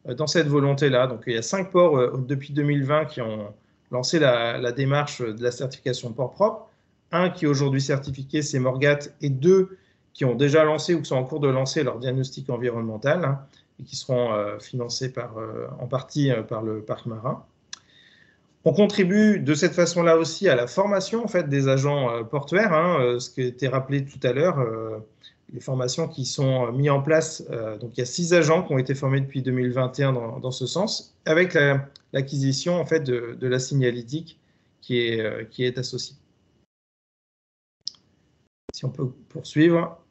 dans cette volonté-là. Donc, il y a 5 ports depuis 2020 qui ont lancé la démarche de la certification port propre. Un qui est aujourd'hui certifié, c'est Morgat, et 2 qui ont déjà lancé ou qui sont en cours de lancer leur diagnostic environnemental et qui seront financés en partie par le parc marin. On contribue de cette façon-là aussi à la formation en fait, des agents portuaires, ce qui a été rappelé tout à l'heure, les formations qui sont mises en place. Donc il y a 6 agents qui ont été formés depuis 2021 dans ce sens, avec l'acquisition en fait, de la signalétique qui est associée. Si on peut poursuivre.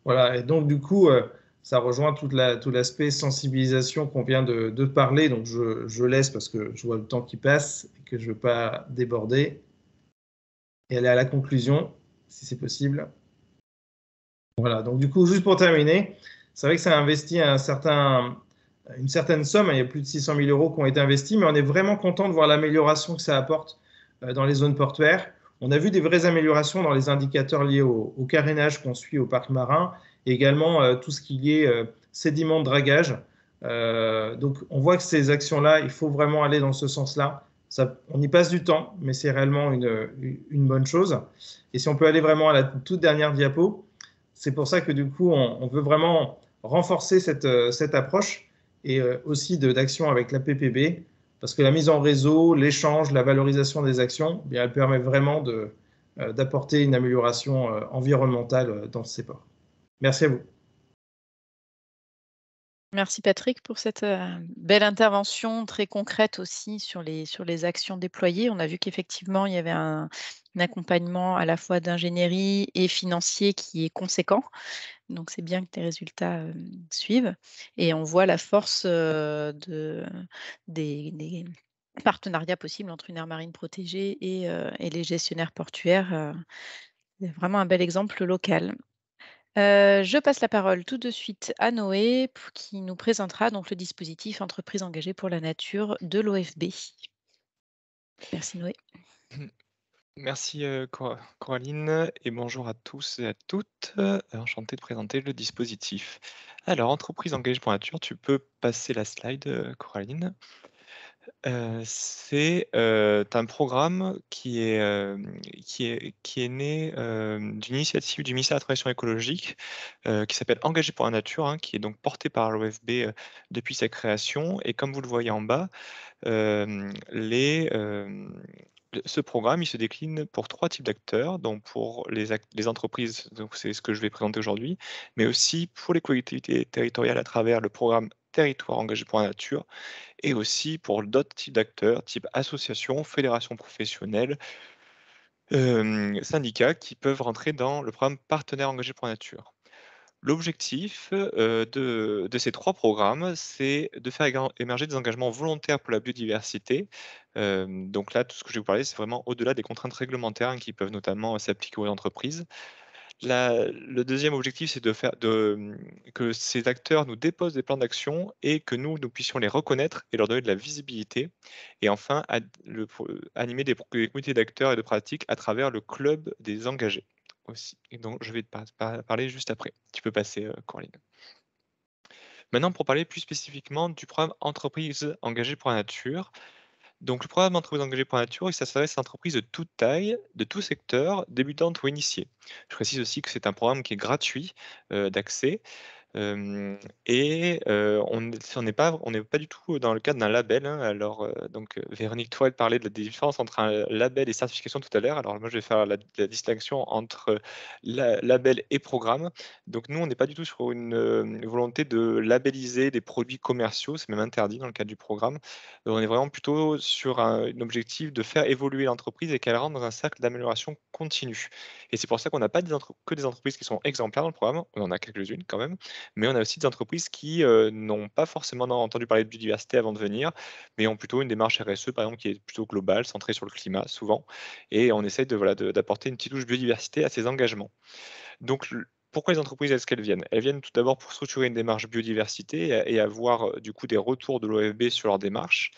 Voilà, et donc du coup, ça rejoint tout l'aspect sensibilisation qu'on vient de parler. Donc je laisse parce que je vois le temps qui passe et que je ne veux pas déborder. Et aller à la conclusion, si c'est possible. Voilà, donc du coup, juste pour terminer, c'est vrai que ça a investi une certaine somme. Il y a plus de 600 000 euros qui ont été investis, mais on est vraiment content de voir l'amélioration que ça apporte dans les zones portuaires. On a vu des vraies améliorations dans les indicateurs liés au carénage qu'on suit au parc marin et également tout ce qui est sédiment de dragage. Donc, on voit que ces actions-là, il faut vraiment aller dans ce sens-là on y passe du temps, mais c'est réellement une bonne chose. Et si on peut aller vraiment à la toute dernière diapo, c'est pour ça que du coup, on veut vraiment renforcer cette approche et aussi d'action avec la PPB, parce que la mise en réseau, l'échange, la valorisation des actions, bien, elle permet vraiment d'apporter une amélioration environnementale dans ces ports. Merci à vous. Merci Patrick pour cette belle intervention très concrète aussi sur les actions déployées. On a vu qu'effectivement, il y avait un accompagnement à la fois d'ingénierie et financier qui est conséquent. Donc, c'est bien que tes résultats suivent. Et on voit la force des partenariats possibles entre une aire marine protégée et les gestionnaires portuaires. C'est vraiment un bel exemple local. Je passe la parole tout de suite à Noé qui nous présentera donc le dispositif Entreprises engagées pour la nature de l'OFB. Merci Noé. Merci Coraline et bonjour à tous et à toutes. Enchanté de présenter le dispositif. Alors, Entreprises engagées pour la nature, tu peux passer la slide, Coraline. C'est un programme qui est né d'une initiative du ministère de la Transition écologique qui s'appelle Engagé pour la nature, hein, qui est donc porté par l'OFB depuis sa création. Et comme vous le voyez en bas, ce programme, il se décline pour 3 types d'acteurs, donc pour les entreprises, donc c'est ce que je vais présenter aujourd'hui, mais aussi pour les collectivités territoriales à travers le programme Territoire engagé pour la nature, et aussi pour d'autres types d'acteurs, type associations, fédérations professionnelles, syndicats, qui peuvent rentrer dans le programme Partenaires engagés pour la nature. L'objectif de ces 3 programmes, c'est de faire émerger des engagements volontaires pour la biodiversité. Donc là, tout ce que je vais vous parler, c'est vraiment au-delà des contraintes réglementaires, hein, qui peuvent notamment s'appliquer aux entreprises. Le deuxième objectif, c'est que ces acteurs nous déposent des plans d'action et que nous puissions les reconnaître et leur donner de la visibilité. Et enfin, animer des comités d'acteurs et de pratiques à travers le club des engagés aussi. Et donc, je vais te parler juste après. Tu peux passer, Coraline. Maintenant, pour parler plus spécifiquement du programme Entreprises engagées pour la nature. Donc, le programme Entreprises engagées pour la nature, ça s'adresse à des entreprises de toute taille, de tout secteur, débutantes ou initiées. Je précise aussi que c'est un programme qui est gratuit d'accès. Hem et on n'est pas du tout dans le cadre d'un label, hein. Alors, Véronique Toile parlait de la différence entre un label et certification tout à l'heure. Alors moi, je vais faire la distinction entre label et programme. Donc nous, on n'est pas du tout sur une volonté de labelliser des produits commerciaux, c'est même interdit dans le cadre du programme. On est vraiment plutôt sur un objectif de faire évoluer l'entreprise et qu'elle rentre dans un cercle d'amélioration continue. Et c'est pour ça qu'on n'a pas que des entreprises qui sont exemplaires dans le programme, on en a quelques-unes quand même, mais on a aussi des entreprises qui n'ont pas forcément entendu parler de biodiversité avant de venir, mais ont plutôt une démarche RSE, par exemple, qui est plutôt globale, centrée sur le climat, souvent. Et on essaye d'apporter une petite touche biodiversité à ces engagements. Donc, pourquoi les entreprises, est-ce qu'elles viennent? Elles viennent tout d'abord pour structurer une démarche biodiversité et avoir du coup des retours de l'OFB sur leur démarche.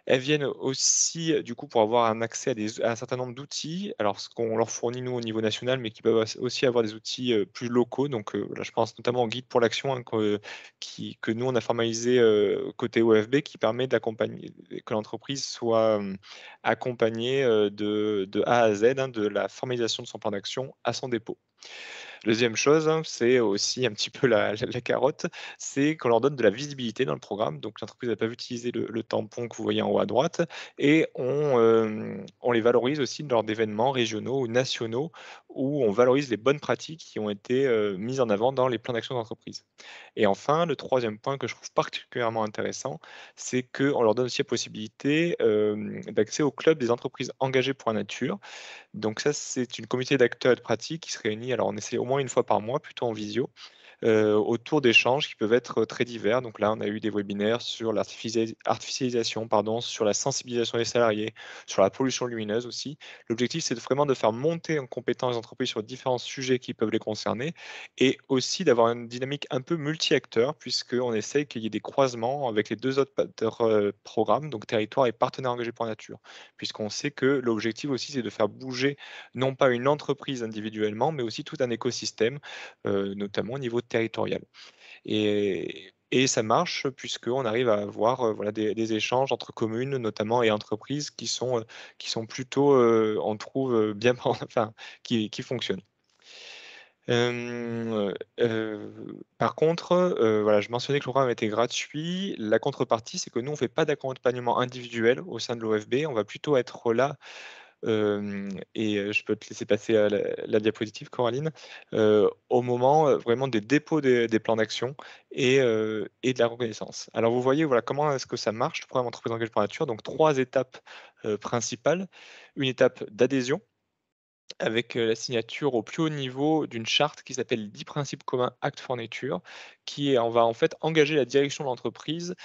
Elles viennent aussi, du coup, pour avoir un accès à un certain nombre d'outils. Alors, ce qu'on leur fournit, nous, au niveau national, mais qui peuvent aussi avoir des outils, plus locaux. Donc, là, je pense notamment au guide pour l'action, hein, que nous, on a formalisé, côté OFB, qui permet d'accompagner que l'entreprise soit, accompagnée, de A à Z, hein, de la formalisation de son plan d'action à son dépôt. Deuxième chose, hein, c'est aussi un petit peu la carotte, c'est qu'on leur donne de la visibilité dans le programme. Donc l'entreprise n'a pas utiliser le tampon que vous voyez en haut à droite et on les valorise aussi lors d'événements régionaux ou nationaux où on valorise les bonnes pratiques qui ont été, mises en avant dans les plans d'action d'entreprise. Et enfin, le troisième point que je trouve particulièrement intéressant, c'est qu'on leur donne aussi la possibilité, d'accès au club des entreprises engagées pour la nature. Donc ça, c'est une communauté d'acteurs et de pratiques qui se réunit, alors on essaie au moins une fois par mois, plutôt en visio, autour d'échanges qui peuvent être très divers. Donc là, on a eu des webinaires sur l'artificialisation, pardon, sur la sensibilisation des salariés, sur la pollution lumineuse aussi. L'objectif, c'est vraiment de faire monter en compétence les entreprises sur différents sujets qui peuvent les concerner et aussi d'avoir une dynamique un peu multi-acteurs, puisqu'on essaie qu'il y ait des croisements avec les 2 autres programmes, donc territoire et partenaires engagés pour la nature. Puisqu'on sait que l'objectif aussi, c'est de faire bouger non pas une entreprise individuellement, mais aussi tout un écosystème, notamment au niveau territorial. Et Et ça marche puisqu'on arrive à avoir voilà, des échanges entre communes notamment et entreprises qui sont plutôt, on trouve, bien enfin, qui fonctionnent. Par contre, voilà, je mentionnais que le programme était gratuit. La contrepartie, c'est que nous, on fait pas d'accompagnement individuel au sein de l'OFB. On va plutôt être là, je peux te laisser passer à la diapositive, Coraline, au moment, vraiment des dépôts des plans d'action et de la reconnaissance. Alors vous voyez, voilà, comment est-ce que ça marche, le programme Entreprise engagée pour la nature? Donc 3 étapes, principales. Une étape d'adhésion avec la signature au plus haut niveau d'une charte qui s'appelle 10 principes communs Act for Nature, on va en fait engager la direction de l'entreprise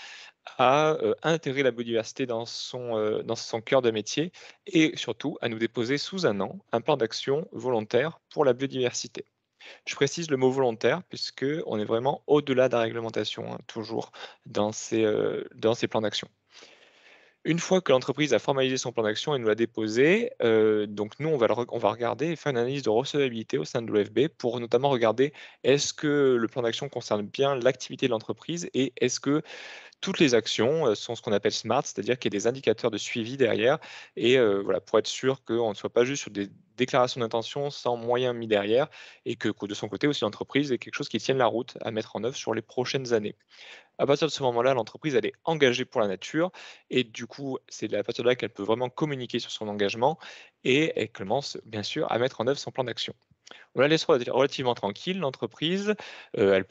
à intégrer la biodiversité dans son cœur de métier et surtout à nous déposer sous un an un plan d'action volontaire pour la biodiversité. Je précise le mot volontaire puisque on est vraiment au-delà de la réglementation, hein, toujours dans ces plans d'action. Une fois que l'entreprise a formalisé son plan d'action et nous l'a déposé, donc nous, on va regarder et faire une analyse de recevabilité au sein de l'OFB pour notamment regarder est-ce que le plan d'action concerne bien l'activité de l'entreprise et est-ce que toutes les actions sont ce qu'on appelle smart, c'est-à-dire qu'il y a des indicateurs de suivi derrière voilà, pour être sûr qu'on ne soit pas juste sur des déclarations d'intention sans moyens mis derrière et que de son côté aussi l'entreprise ait quelque chose qui tienne la route à mettre en œuvre sur les prochaines années. À partir de ce moment-là, l'entreprise, elle est engagée pour la nature et du coup, c'est à partir de là qu'elle peut vraiment communiquer sur son engagement et elle commence bien sûr à mettre en œuvre son plan d'action. On la laisse relativement tranquille, l'entreprise, elle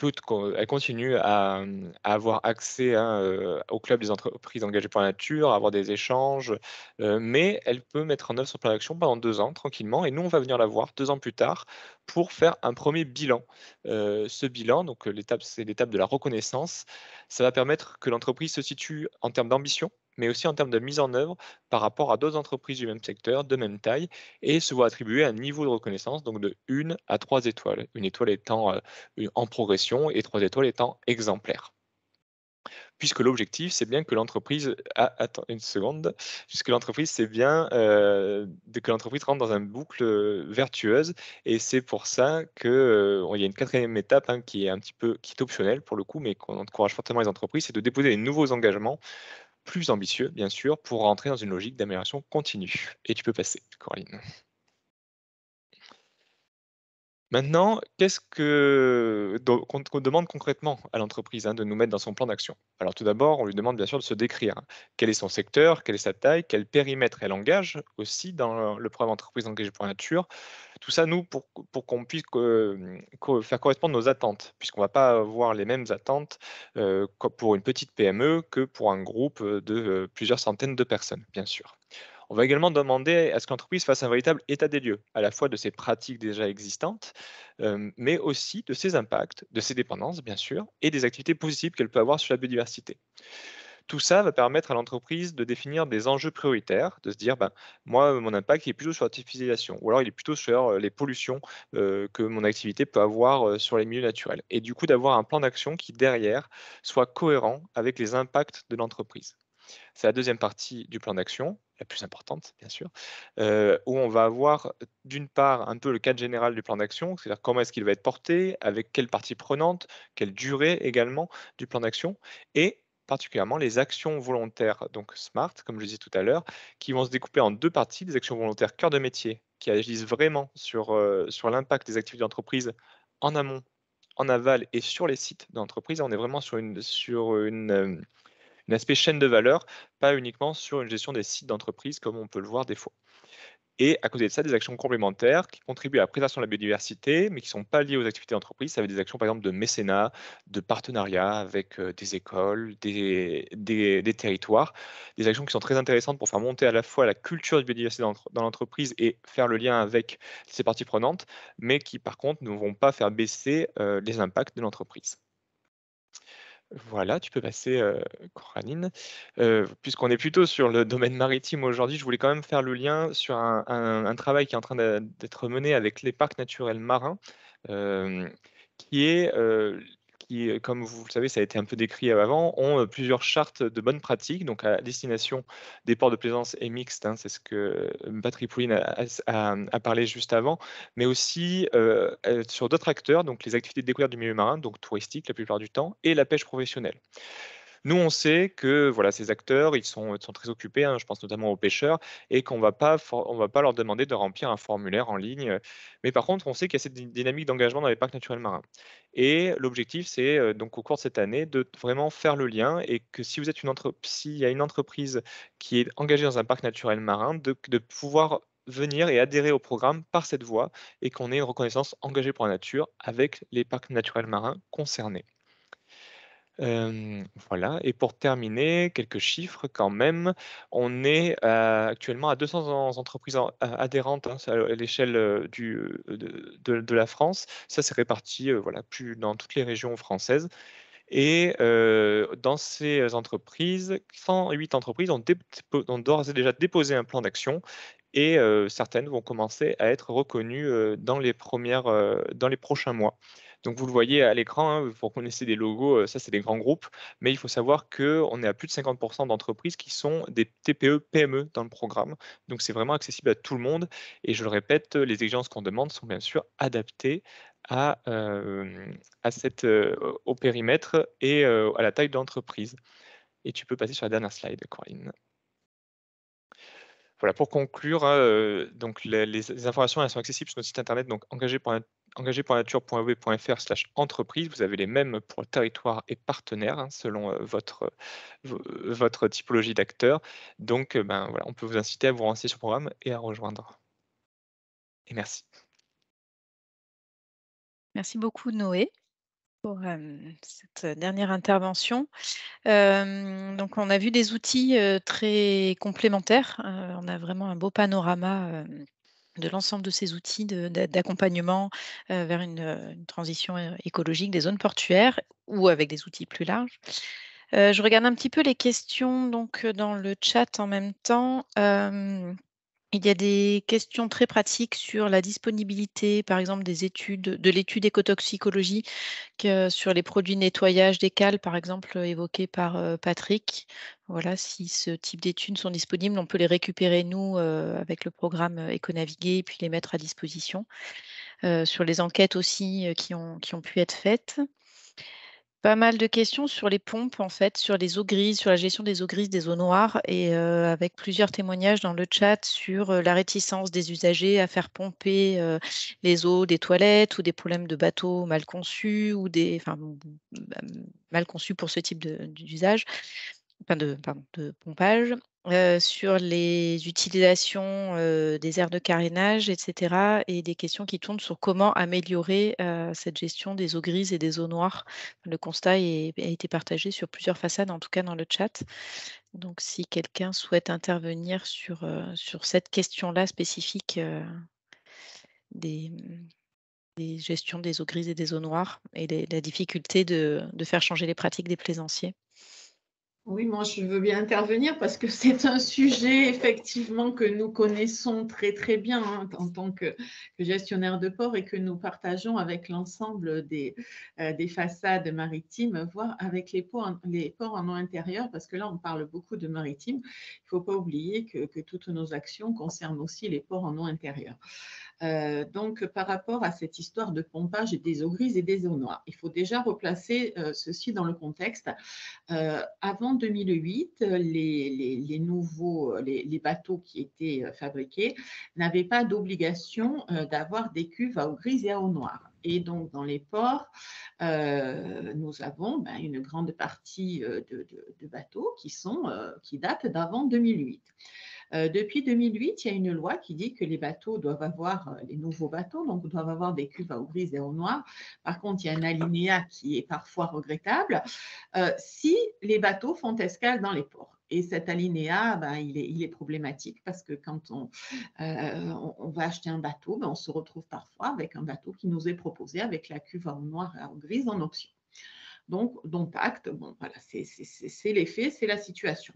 continue à avoir accès, hein, au club des entreprises engagées pour la nature, à avoir des échanges, mais elle peut mettre en œuvre son plan d'action pendant 2 ans tranquillement et nous, on va venir la voir 2 ans plus tard pour faire un premier bilan. Ce bilan, donc c'est l'étape de la reconnaissance. Ça va permettre que l'entreprise se situe en termes d'ambition, mais aussi en termes de mise en œuvre par rapport à d'autres entreprises du même secteur, de même taille et se voit attribuer un niveau de reconnaissance donc de 1 à 3 étoiles. Une étoile étant en progression et 3 étoiles étant exemplaire. Puisque l'objectif, c'est bien que l'entreprise. Attends une seconde, puisque l'entreprise, c'est bien que l'entreprise rentre dans une boucle vertueuse. Et c'est pour ça qu'il y a une quatrième étape hein, qui est optionnelle pour le coup, mais qu'on encourage fortement les entreprises, c'est de déposer des nouveaux engagements plus ambitieux, bien sûr, pour rentrer dans une logique d'amélioration continue. Et tu peux passer, Coraline. Maintenant, qu'est-ce qu'on demande concrètement à l'entreprise hein, de nous mettre dans son plan d'action? Alors tout d'abord, on lui demande bien sûr de se décrire. Hein. Quel est son secteur, quelle est sa taille, quel périmètre elle engage aussi dans le programme Entreprise engagée pour la nature. Tout ça, nous, pour qu'on puisse faire correspondre nos attentes, puisqu'on ne va pas avoir les mêmes attentes pour une petite PME que pour un groupe de plusieurs centaines de personnes, bien sûr. On va également demander à ce que l'entreprise fasse un véritable état des lieux, à la fois de ses pratiques déjà existantes, mais aussi de ses impacts, de ses dépendances, bien sûr, et des activités positives qu'elle peut avoir sur la biodiversité. Tout ça va permettre à l'entreprise de définir des enjeux prioritaires, de se dire, ben, moi, mon impact il est plutôt sur l'artificialisation, ou alors il est plutôt sur les pollutions que mon activité peut avoir sur les milieux naturels. Et du coup, d'avoir un plan d'action qui, derrière, soit cohérent avec les impacts de l'entreprise. C'est la deuxième partie du plan d'action, la plus importante bien sûr, où on va avoir d'une part un peu le cadre général du plan d'action, c'est-à-dire comment est-ce qu'il va être porté, avec quelle partie prenante, quelle durée également du plan d'action et particulièrement les actions volontaires, donc SMART, comme je disais tout à l'heure, qui vont se découper en 2 parties, des actions volontaires cœur de métier, qui agissent vraiment sur l'impact des activités d'entreprise en amont, en aval et sur les sites d'entreprise. On est vraiment un aspect chaîne de valeur, pas uniquement sur une gestion des sites d'entreprise comme on peut le voir des fois. Et à côté de ça, des actions complémentaires qui contribuent à la préservation de la biodiversité, mais qui ne sont pas liées aux activités d'entreprise. Ça va être des actions, par exemple, de mécénat, de partenariat avec des écoles, des territoires. Des actions qui sont très intéressantes pour faire monter à la fois la culture de biodiversité dans l'entreprise et faire le lien avec ces parties prenantes, mais qui, par contre, ne vont pas faire baisser les impacts de l'entreprise. Voilà, tu peux passer, Coraline. Puisqu'on est plutôt sur le domaine maritime aujourd'hui, je voulais quand même faire le lien sur un travail qui est en train d'être mené avec les parcs naturels marins, hem, qui est, qui, comme vous le savez, ça a été un peu décrit avant, ont plusieurs chartes de bonnes pratiques, donc à destination des ports de plaisance et mixtes, hein, c'est ce que Patrick Pouline a parlé juste avant, mais aussi sur d'autres acteurs, donc les activités de découverte du milieu marin, donc touristiques la plupart du temps, et la pêche professionnelle. Nous, on sait que voilà, ces acteurs, ils sont très occupés, hein, je pense notamment aux pêcheurs, et qu'on on va pas leur demander de remplir un formulaire en ligne. Mais par contre, on sait qu'il y a cette dynamique d'engagement dans les parcs naturels marins. Et l'objectif, c'est donc au cours de cette année de vraiment faire le lien et que si vous êtes s'il y a une entreprise qui est engagée dans un parc naturel marin, de pouvoir venir et adhérer au programme par cette voie et qu'on ait une reconnaissance engagée pour la nature avec les parcs naturels marins concernés. Voilà, et pour terminer, quelques chiffres quand même. On est actuellement à 200 entreprises adhérentes, hein, à l'échelle de la France. Ça, c'est réparti voilà, plus dans toutes les régions françaises. Et dans ces entreprises, 108 entreprises ont d'ores et déjà déposé un plan d'action et certaines vont commencer à être reconnues dans les prochains mois. Donc vous le voyez à l'écran, hein, vous reconnaissez des logos, ça c'est des grands groupes, mais il faut savoir qu'on est à plus de 50% d'entreprises qui sont des TPE, PME dans le programme. Donc c'est vraiment accessible à tout le monde. Et je le répète, les exigences qu'on demande sont bien sûr adaptées à, au périmètre et à la taille de l'entreprise. Et tu peux passer sur la dernière slide, Corinne. Voilà, pour conclure, hein, donc les informations elles sont accessibles sur notre site internet, donc engagé-pour-la-nature.ob.fr/entreprise. Vous avez les mêmes pour le territoire et partenaires, hein, selon votre typologie d'acteur. Donc, ben, voilà, on peut vous inciter à vous renseigner sur le programme et à rejoindre. Et merci. Merci beaucoup, Noé, pour cette dernière intervention. Donc, on a vu des outils très complémentaires. On a vraiment un beau panorama de l'ensemble de ces outils d'accompagnement vers une transition écologique des zones portuaires ou avec des outils plus larges. Je regarde un petit peu les questions donc, dans le chat en même temps. Il y a des questions très pratiques sur la disponibilité, par exemple, de l'étude écotoxicologie sur les produits de nettoyage des cales, par exemple, évoqués par Patrick. Voilà, si ce type d'études sont disponibles, on peut les récupérer, nous, avec le programme Éconaviguer, et puis les mettre à disposition. Sur les enquêtes aussi qui ont pu être faites. Pas mal de questions sur les pompes, en fait, sur les eaux grises, sur la gestion des eaux grises, des eaux noires, et avec plusieurs témoignages dans le chat sur la réticence des usagers à faire pomper les eaux des toilettes ou des problèmes de bateaux mal conçus ou mal conçus pour ce type d'usage, de pompage. Sur les utilisations des aires de carénage, etc. Et des questions qui tournent sur comment améliorer cette gestion des eaux grises et des eaux noires. Le constat a été partagé sur plusieurs façades, en tout cas dans le chat. Donc, si quelqu'un souhaite intervenir sur cette question-là spécifique des gestions des eaux grises et des eaux noires et la difficulté de faire changer les pratiques des plaisanciers. Oui, moi je veux bien intervenir parce que c'est un sujet effectivement que nous connaissons très très bien hein, en tant que gestionnaire de port et que nous partageons avec l'ensemble des façades maritimes, voire avec les ports en eau intérieure, parce que là on parle beaucoup de maritime. Il ne faut pas oublier que toutes nos actions concernent aussi les ports en eau intérieure. Donc, par rapport à cette histoire de pompage des eaux grises et des eaux noires, il faut déjà replacer ceci dans le contexte. Avant 2008, les bateaux qui étaient fabriqués n'avaient pas d'obligation d'avoir des cuves à eau grise et à eau noire. Et donc, dans les ports, nous avons une grande partie de bateaux qui datent d'avant 2008. Depuis 2008, il y a une loi qui dit que les bateaux doivent avoir, les nouveaux bateaux, donc doivent avoir des cuves à eau grise et à eau noire. Par contre, il y a un alinéa qui est parfois regrettable si les bateaux font escale dans les ports. Et cet alinéa, il est problématique parce que quand on va acheter un bateau, on se retrouve parfois avec un bateau qui nous est proposé avec la cuve à eau noire et à eau grise en option. Donc, acte, bon, voilà, c'est les faits, c'est la situation.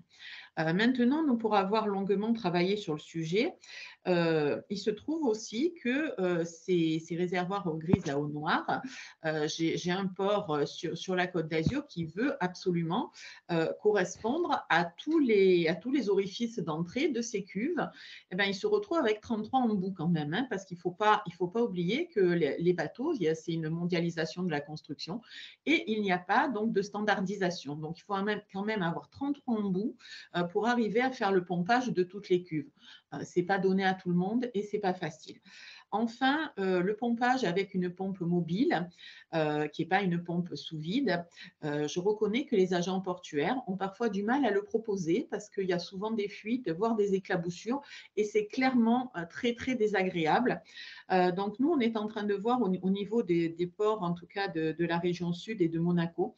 Maintenant, pour avoir longuement travaillé sur le sujet, Il se trouve aussi que ces réservoirs eau grise à eau noire, j'ai un port sur la Côte d'Azur qui veut absolument correspondre à tous les orifices d'entrée de ces cuves. Eh ben, il se retrouve avec 33 embouts quand même, hein, parce qu'il ne faut pas oublier que les bateaux, c'est une mondialisation de la construction et il n'y a pas donc de standardisation. Donc, il faut quand même avoir 33 embouts pour arriver à faire le pompage de toutes les cuves. Ce n'est pas donné à tout le monde et ce n'est pas facile. Enfin, le pompage avec une pompe mobile, qui n'est pas une pompe sous vide, je reconnais que les agents portuaires ont parfois du mal à le proposer parce qu'il y a souvent des fuites, voire des éclaboussures, et c'est clairement très, très désagréable. Donc, nous, on est en train de voir au niveau des ports, en tout cas de la région sud et de Monaco,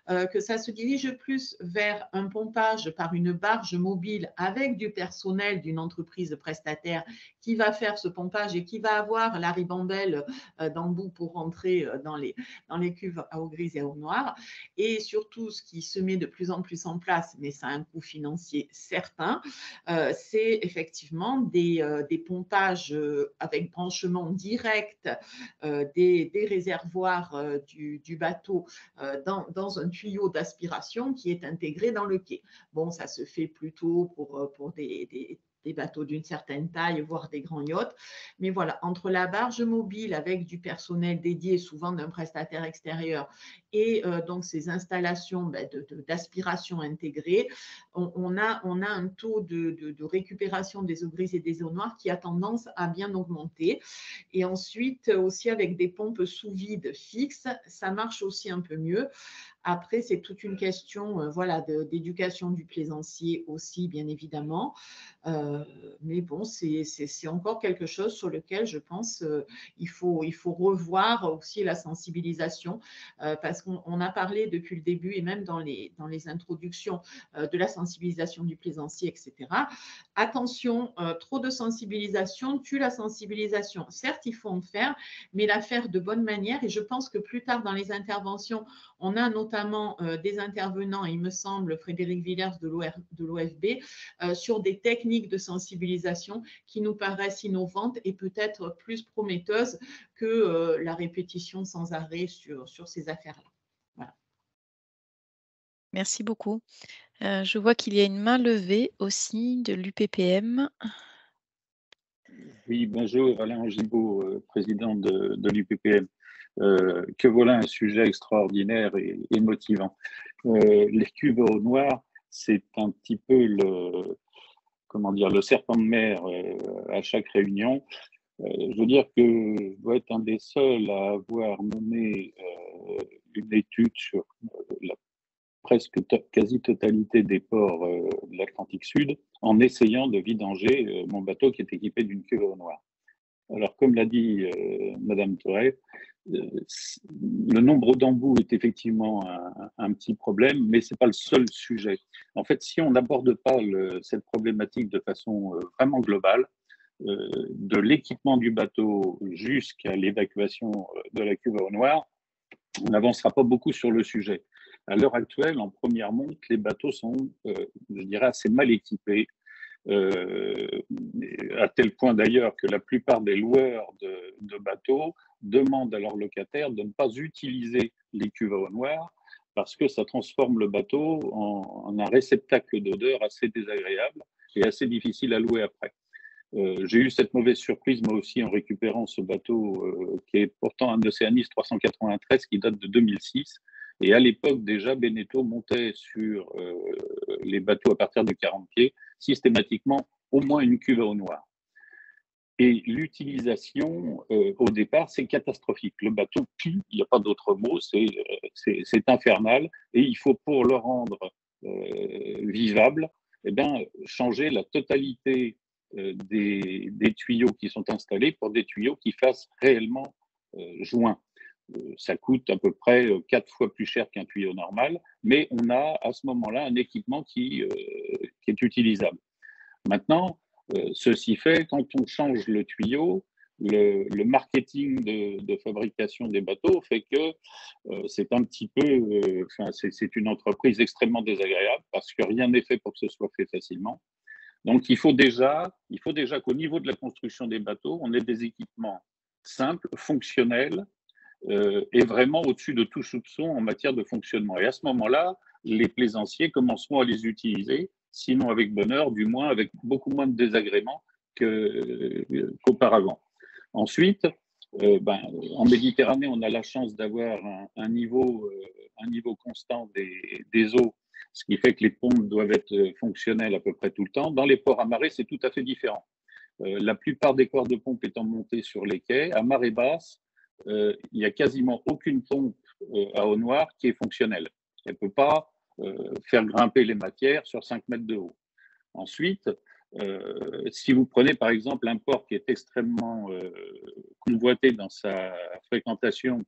que ça se dirige plus vers un pompage par une barge mobile avec du personnel d'une entreprise prestataire qui va faire ce pompage et qui va avoir la ribambelle d'embouts pour rentrer dans les cuves à eau grise et à eau noire. Et surtout, ce qui se met de plus en plus en place, mais ça a un coût financier certain, c'est effectivement des pompages avec branchement direct des réservoirs du bateau dans un tuyau d'aspiration qui est intégré dans le quai. Bon, ça se fait plutôt pour des bateaux d'une certaine taille, voire des grands yachts. Mais voilà, entre la barge mobile avec du personnel dédié, souvent d'un prestataire extérieur, et donc ces installations d'aspiration intégrées, on a un taux de récupération des eaux grises et des eaux noires qui a tendance à bien augmenter. Et ensuite, aussi avec des pompes sous vide fixes, ça marche aussi un peu mieux. Après, c'est toute une question d'éducation du plaisancier aussi, bien évidemment. Mais bon, c'est encore quelque chose sur lequel je pense il faut revoir aussi la sensibilisation parce qu'on a parlé depuis le début et même dans les introductions de la sensibilisation du plaisancier, etc. Attention, trop de sensibilisation tue la sensibilisation. Certes, il faut en faire, mais la faire de bonne manière. Et je pense que plus tard dans les interventions, on a notamment des intervenants, il me semble, Frédéric Villers de l'OFB, sur des techniques de sensibilisation qui nous paraissent innovantes et peut-être plus prometteuses que la répétition sans arrêt sur ces affaires-là. Voilà. Merci beaucoup. Je vois qu'il y a une main levée aussi de l'UPPM. Oui, bonjour, Alain Angibaud, président de l'UPPM. Que voilà un sujet extraordinaire et motivant. Les cuves au noir, c'est un petit peu le serpent de mer à chaque réunion. Je veux dire que je dois être un des seuls à avoir mené une étude sur la presque quasi-totalité des ports de l'Atlantique Sud en essayant de vidanger mon bateau qui est équipé d'une cuve au noir. Alors, comme l'a dit Madame Touré, le nombre d'embouts est effectivement un petit problème, mais ce n'est pas le seul sujet. En fait, si on n'aborde pas cette problématique de façon vraiment globale, de l'équipement du bateau jusqu'à l'évacuation de la cuve au noir, on n'avancera pas beaucoup sur le sujet. À l'heure actuelle, en première monte, les bateaux sont, je dirais, assez mal équipés, à tel point d'ailleurs que la plupart des loueurs de bateaux demandent à leurs locataires de ne pas utiliser les cuves à eau noire parce que ça transforme le bateau en un réceptacle d'odeur assez désagréable et assez difficile à louer après. J'ai eu cette mauvaise surprise moi aussi en récupérant ce bateau qui est pourtant un Océanis 393 qui date de 2006. Et à l'époque déjà, Beneteau montait sur les bateaux à partir de 40 pieds systématiquement au moins une cuve à eau noire. Et l'utilisation au départ, c'est catastrophique. Le bateau pue, il n'y a pas d'autre mot, c'est infernal. Et il faut pour le rendre vivable, eh bien, changer la totalité des tuyaux qui sont installés pour des tuyaux qui fassent réellement joint. Ça coûte à peu près 4 fois plus cher qu'un tuyau normal, mais on a à ce moment-là un équipement qui est utilisable. Maintenant, ceci fait, quand on change le tuyau, le marketing de fabrication des bateaux fait que c'est un petit peu, c'est une entreprise extrêmement désagréable parce que rien n'est fait pour que ce soit fait facilement. Donc, il faut déjà qu'au niveau de la construction des bateaux, on ait des équipements simples, fonctionnels, et vraiment au-dessus de tout soupçon en matière de fonctionnement. Et à ce moment-là, les plaisanciers commenceront à les utiliser, sinon avec bonheur, du moins avec beaucoup moins de désagréments qu'auparavant. Ensuite, en Méditerranée, on a la chance d'avoir un niveau constant des eaux, ce qui fait que les pompes doivent être fonctionnelles à peu près tout le temps. Dans les ports à marée, c'est tout à fait différent. La plupart des corps de pompe étant montés sur les quais, à marée basse, il n'y a quasiment aucune pompe à eau noire qui est fonctionnelle. Elle ne peut pas faire grimper les matières sur 5 mètres de haut. Ensuite, si vous prenez par exemple un port qui est extrêmement convoité dans sa fréquentation,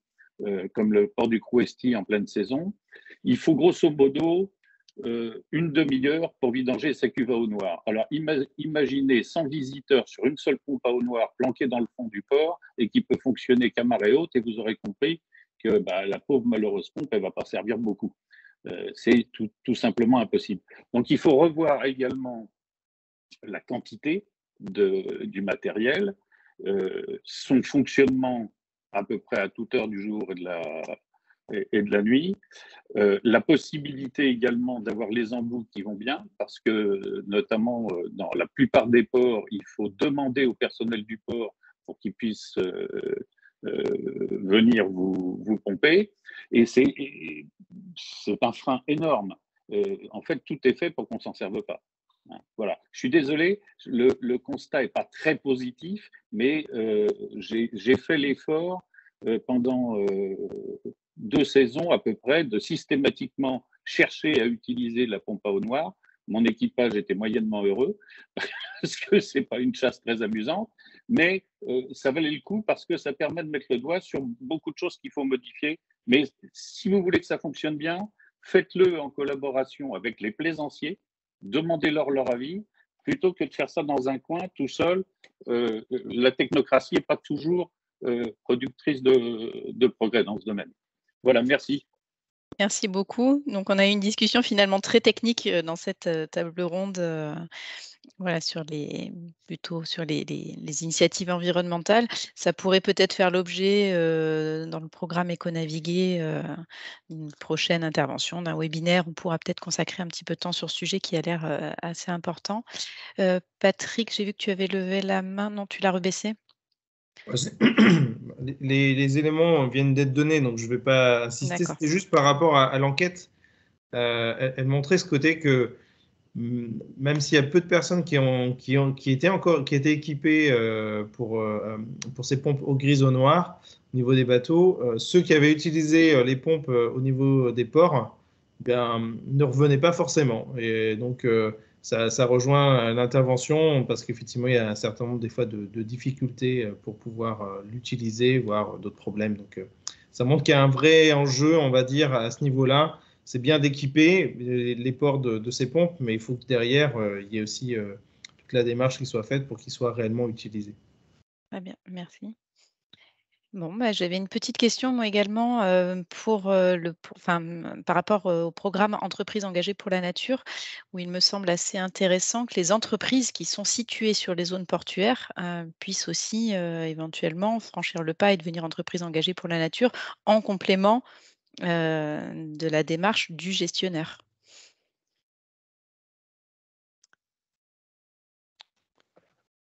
comme le port du Crouesty en pleine saison, il faut grosso modo une demi-heure pour vidanger sa cuve à eau noire. Alors imaginez 100 visiteurs sur une seule pompe à eau noire planquée dans le fond du port et qui peut fonctionner qu'à marée haute, et vous aurez compris que la pauvre malheureuse pompe, elle ne va pas servir beaucoup. C'est tout simplement impossible. Donc il faut revoir également la quantité du matériel, son fonctionnement à peu près à toute heure du jour et de la nuit, la possibilité également d'avoir les embouts qui vont bien, parce que notamment dans la plupart des ports, il faut demander au personnel du port pour qu'ils puissent venir vous pomper, et c'est un frein énorme. En fait, tout est fait pour qu'on ne s'en serve pas. Voilà. Je suis désolé, le constat n'est pas très positif, mais j'ai fait l'effort pendant 2 saisons à peu près de systématiquement chercher à utiliser la pompe à eau noire. Mon équipage était moyennement heureux parce que ce n'est pas une chasse très amusante, mais ça valait le coup parce que ça permet de mettre le doigt sur beaucoup de choses qu'il faut modifier. Mais si vous voulez que ça fonctionne bien, faites-le en collaboration avec les plaisanciers, demandez-leur leur avis, plutôt que de faire ça dans un coin tout seul. La technocratie n'est pas toujours productrice de progrès dans ce domaine. Voilà, merci. Merci beaucoup. Donc, on a eu une discussion finalement très technique dans cette table ronde, voilà, plutôt sur les initiatives environnementales. Ça pourrait peut-être faire l'objet dans le programme Éco-Naviguer d'une prochaine intervention, d'un webinaire. On pourra peut-être consacrer un petit peu de temps sur ce sujet qui a l'air assez important. Patrick, j'ai vu que tu avais levé la main. Non, tu l'as rebaissée? Les éléments viennent d'être donnés, donc je ne vais pas insister. C'était juste par rapport à l'enquête. Elle montrait ce côté que même s'il y a peu de personnes qui étaient équipées pour ces pompes eau grise eau noire au niveau des bateaux, ceux qui avaient utilisé les pompes au niveau des ports ne revenaient pas forcément. Et donc ça rejoint l'intervention parce qu'effectivement il y a un certain nombre des fois de difficultés pour pouvoir l'utiliser, voire d'autres problèmes. Donc ça montre qu'il y a un vrai enjeu, on va dire, à ce niveau-là. C'est bien d'équiper les ports de ces pompes, mais il faut que derrière, il y ait aussi toute la démarche qui soit faite pour qu'ils soient réellement utilisés. Très bien, merci. Bon, j'avais une petite question, moi également, par rapport au programme Entreprises engagées pour la nature, où il me semble assez intéressant que les entreprises qui sont situées sur les zones portuaires puissent aussi éventuellement franchir le pas et devenir entreprises engagées pour la nature en complément de la démarche du gestionnaire.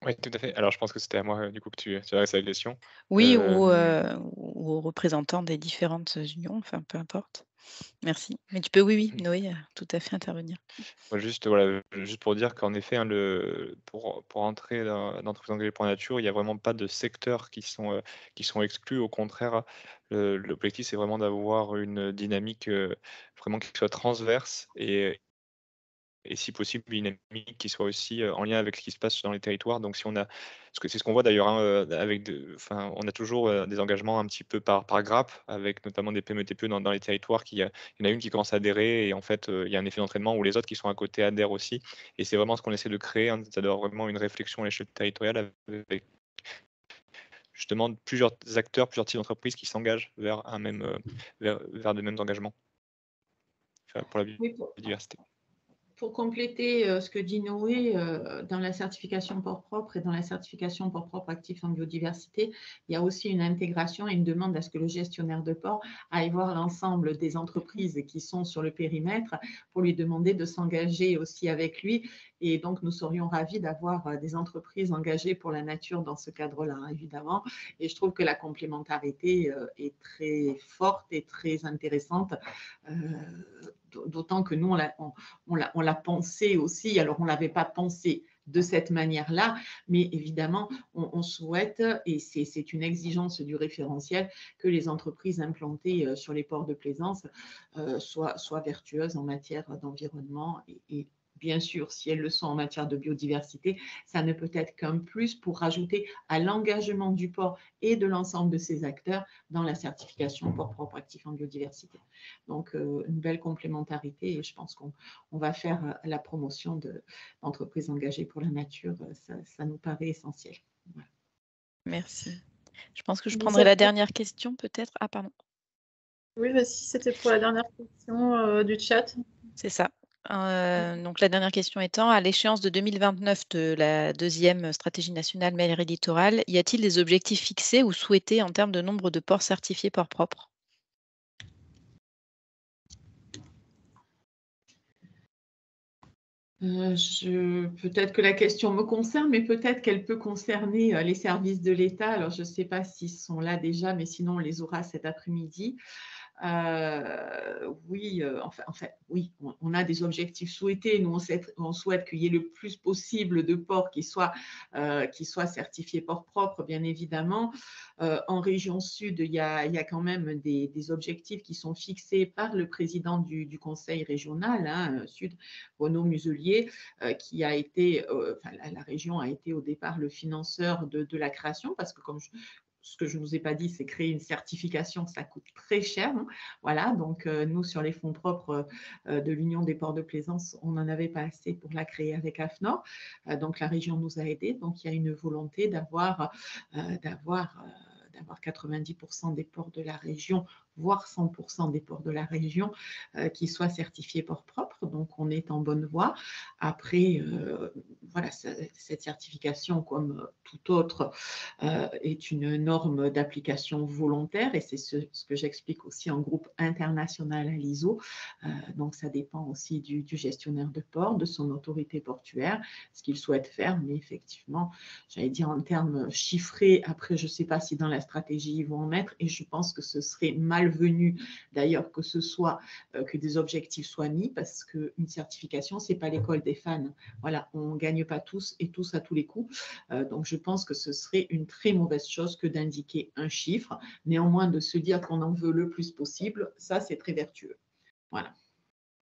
Oui, tout à fait. Alors, je pense que c'était à moi, du coup, que tu adresses la question. Oui, ou aux représentants des différentes unions, enfin, peu importe. Merci. Mais tu peux, oui, Noé, tout à fait intervenir. Juste pour dire qu'en effet, hein, pour entrer dans l'entreprise engagée pour la nature, il n'y a vraiment pas de secteurs qui sont exclus. Au contraire, l'objectif, c'est vraiment d'avoir une dynamique vraiment qui soit transverse et si possible, une dynamique qui soit aussi en lien avec ce qui se passe dans les territoires. Donc, c'est ce qu'on voit d'ailleurs, hein, on a toujours des engagements un petit peu par grappe, avec notamment des PME-TPE dans les territoires. Il y en a une qui commence à adhérer, et en fait, il y a un effet d'entraînement où les autres qui sont à côté adhèrent aussi. Et c'est vraiment ce qu'on essaie de créer, hein, ça doit vraiment une réflexion à l'échelle territoriale avec justement plusieurs acteurs, plusieurs types d'entreprises qui s'engagent vers vers de mêmes engagements pour la biodiversité. Pour compléter ce que dit Noé, dans la certification port propre et dans la certification port propre actif en biodiversité, il y a aussi une intégration et une demande à ce que le gestionnaire de port aille voir l'ensemble des entreprises qui sont sur le périmètre pour lui demander de s'engager aussi avec lui. Et donc, nous serions ravis d'avoir des entreprises engagées pour la nature dans ce cadre-là, évidemment. Et je trouve que la complémentarité est très forte et très intéressante. D'autant que nous, on l'a pensé aussi. Alors, on ne l'avait pas pensé de cette manière-là, mais évidemment, on souhaite, et c'est une exigence du référentiel, que les entreprises implantées sur les ports de plaisance soient vertueuses en matière d'environnement et bien sûr, si elles le sont en matière de biodiversité, ça ne peut être qu'un plus pour rajouter à l'engagement du port et de l'ensemble de ses acteurs dans la certification port propre actif en biodiversité. Donc, une belle complémentarité et je pense qu'on va faire la promotion d'entreprises engagées pour la nature. Ça nous paraît essentiel. Voilà. Merci. Je pense que je prendrai la dernière question peut-être. Ah, pardon. Oui, vas-y, c'était pour la dernière question du chat. C'est ça. Donc la dernière question étant, à l'échéance de 2029 de la deuxième stratégie nationale mer et littoral, y a-t-il des objectifs fixés ou souhaités en termes de nombre de ports certifiés ports propres? Peut-être que la question me concerne, mais peut-être qu'elle peut concerner les services de l'État. Alors, je ne sais pas s'ils sont là déjà, mais sinon, on les aura cet après-midi. Oui, oui, on a des objectifs souhaités. Nous, on souhaite qu'il y ait le plus possible de ports qui soient certifiés ports propres, bien évidemment. En région sud, il y a quand même des objectifs qui sont fixés par le président du conseil régional sud, Renaud Muselier, qui a été, la région a été au départ le financeur de la création, parce que comme ce que je ne vous ai pas dit, c'est créer une certification, ça coûte très cher. Voilà, donc nous, sur les fonds propres de l'Union des ports de plaisance, on n'en avait pas assez pour la créer avec AFNOR. Donc la région nous a aidés. Donc il y a une volonté d'avoir 90% des ports de la région, voire 100% des ports de la région qui soient certifiés ports propres. Donc, on est en bonne voie. Après, voilà, cette certification, comme toute autre, est une norme d'application volontaire et c'est ce que j'explique aussi en groupe international à l'ISO. Donc, ça dépend aussi du gestionnaire de port, de son autorité portuaire, ce qu'il souhaite faire. Mais effectivement, j'allais dire en termes chiffrés, après, je ne sais pas si dans la stratégie, ils vont en mettre et je pense que ce serait malvenu d'ailleurs que ce soit que des objectifs soient mis parce qu'une certification, ce n'est pas l'école des fans. Voilà, on ne gagne pas tous et tous à tous les coups. Donc, je pense que ce serait une très mauvaise chose que d'indiquer un chiffre. Néanmoins, de se dire qu'on en veut le plus possible, ça, c'est très vertueux. Voilà.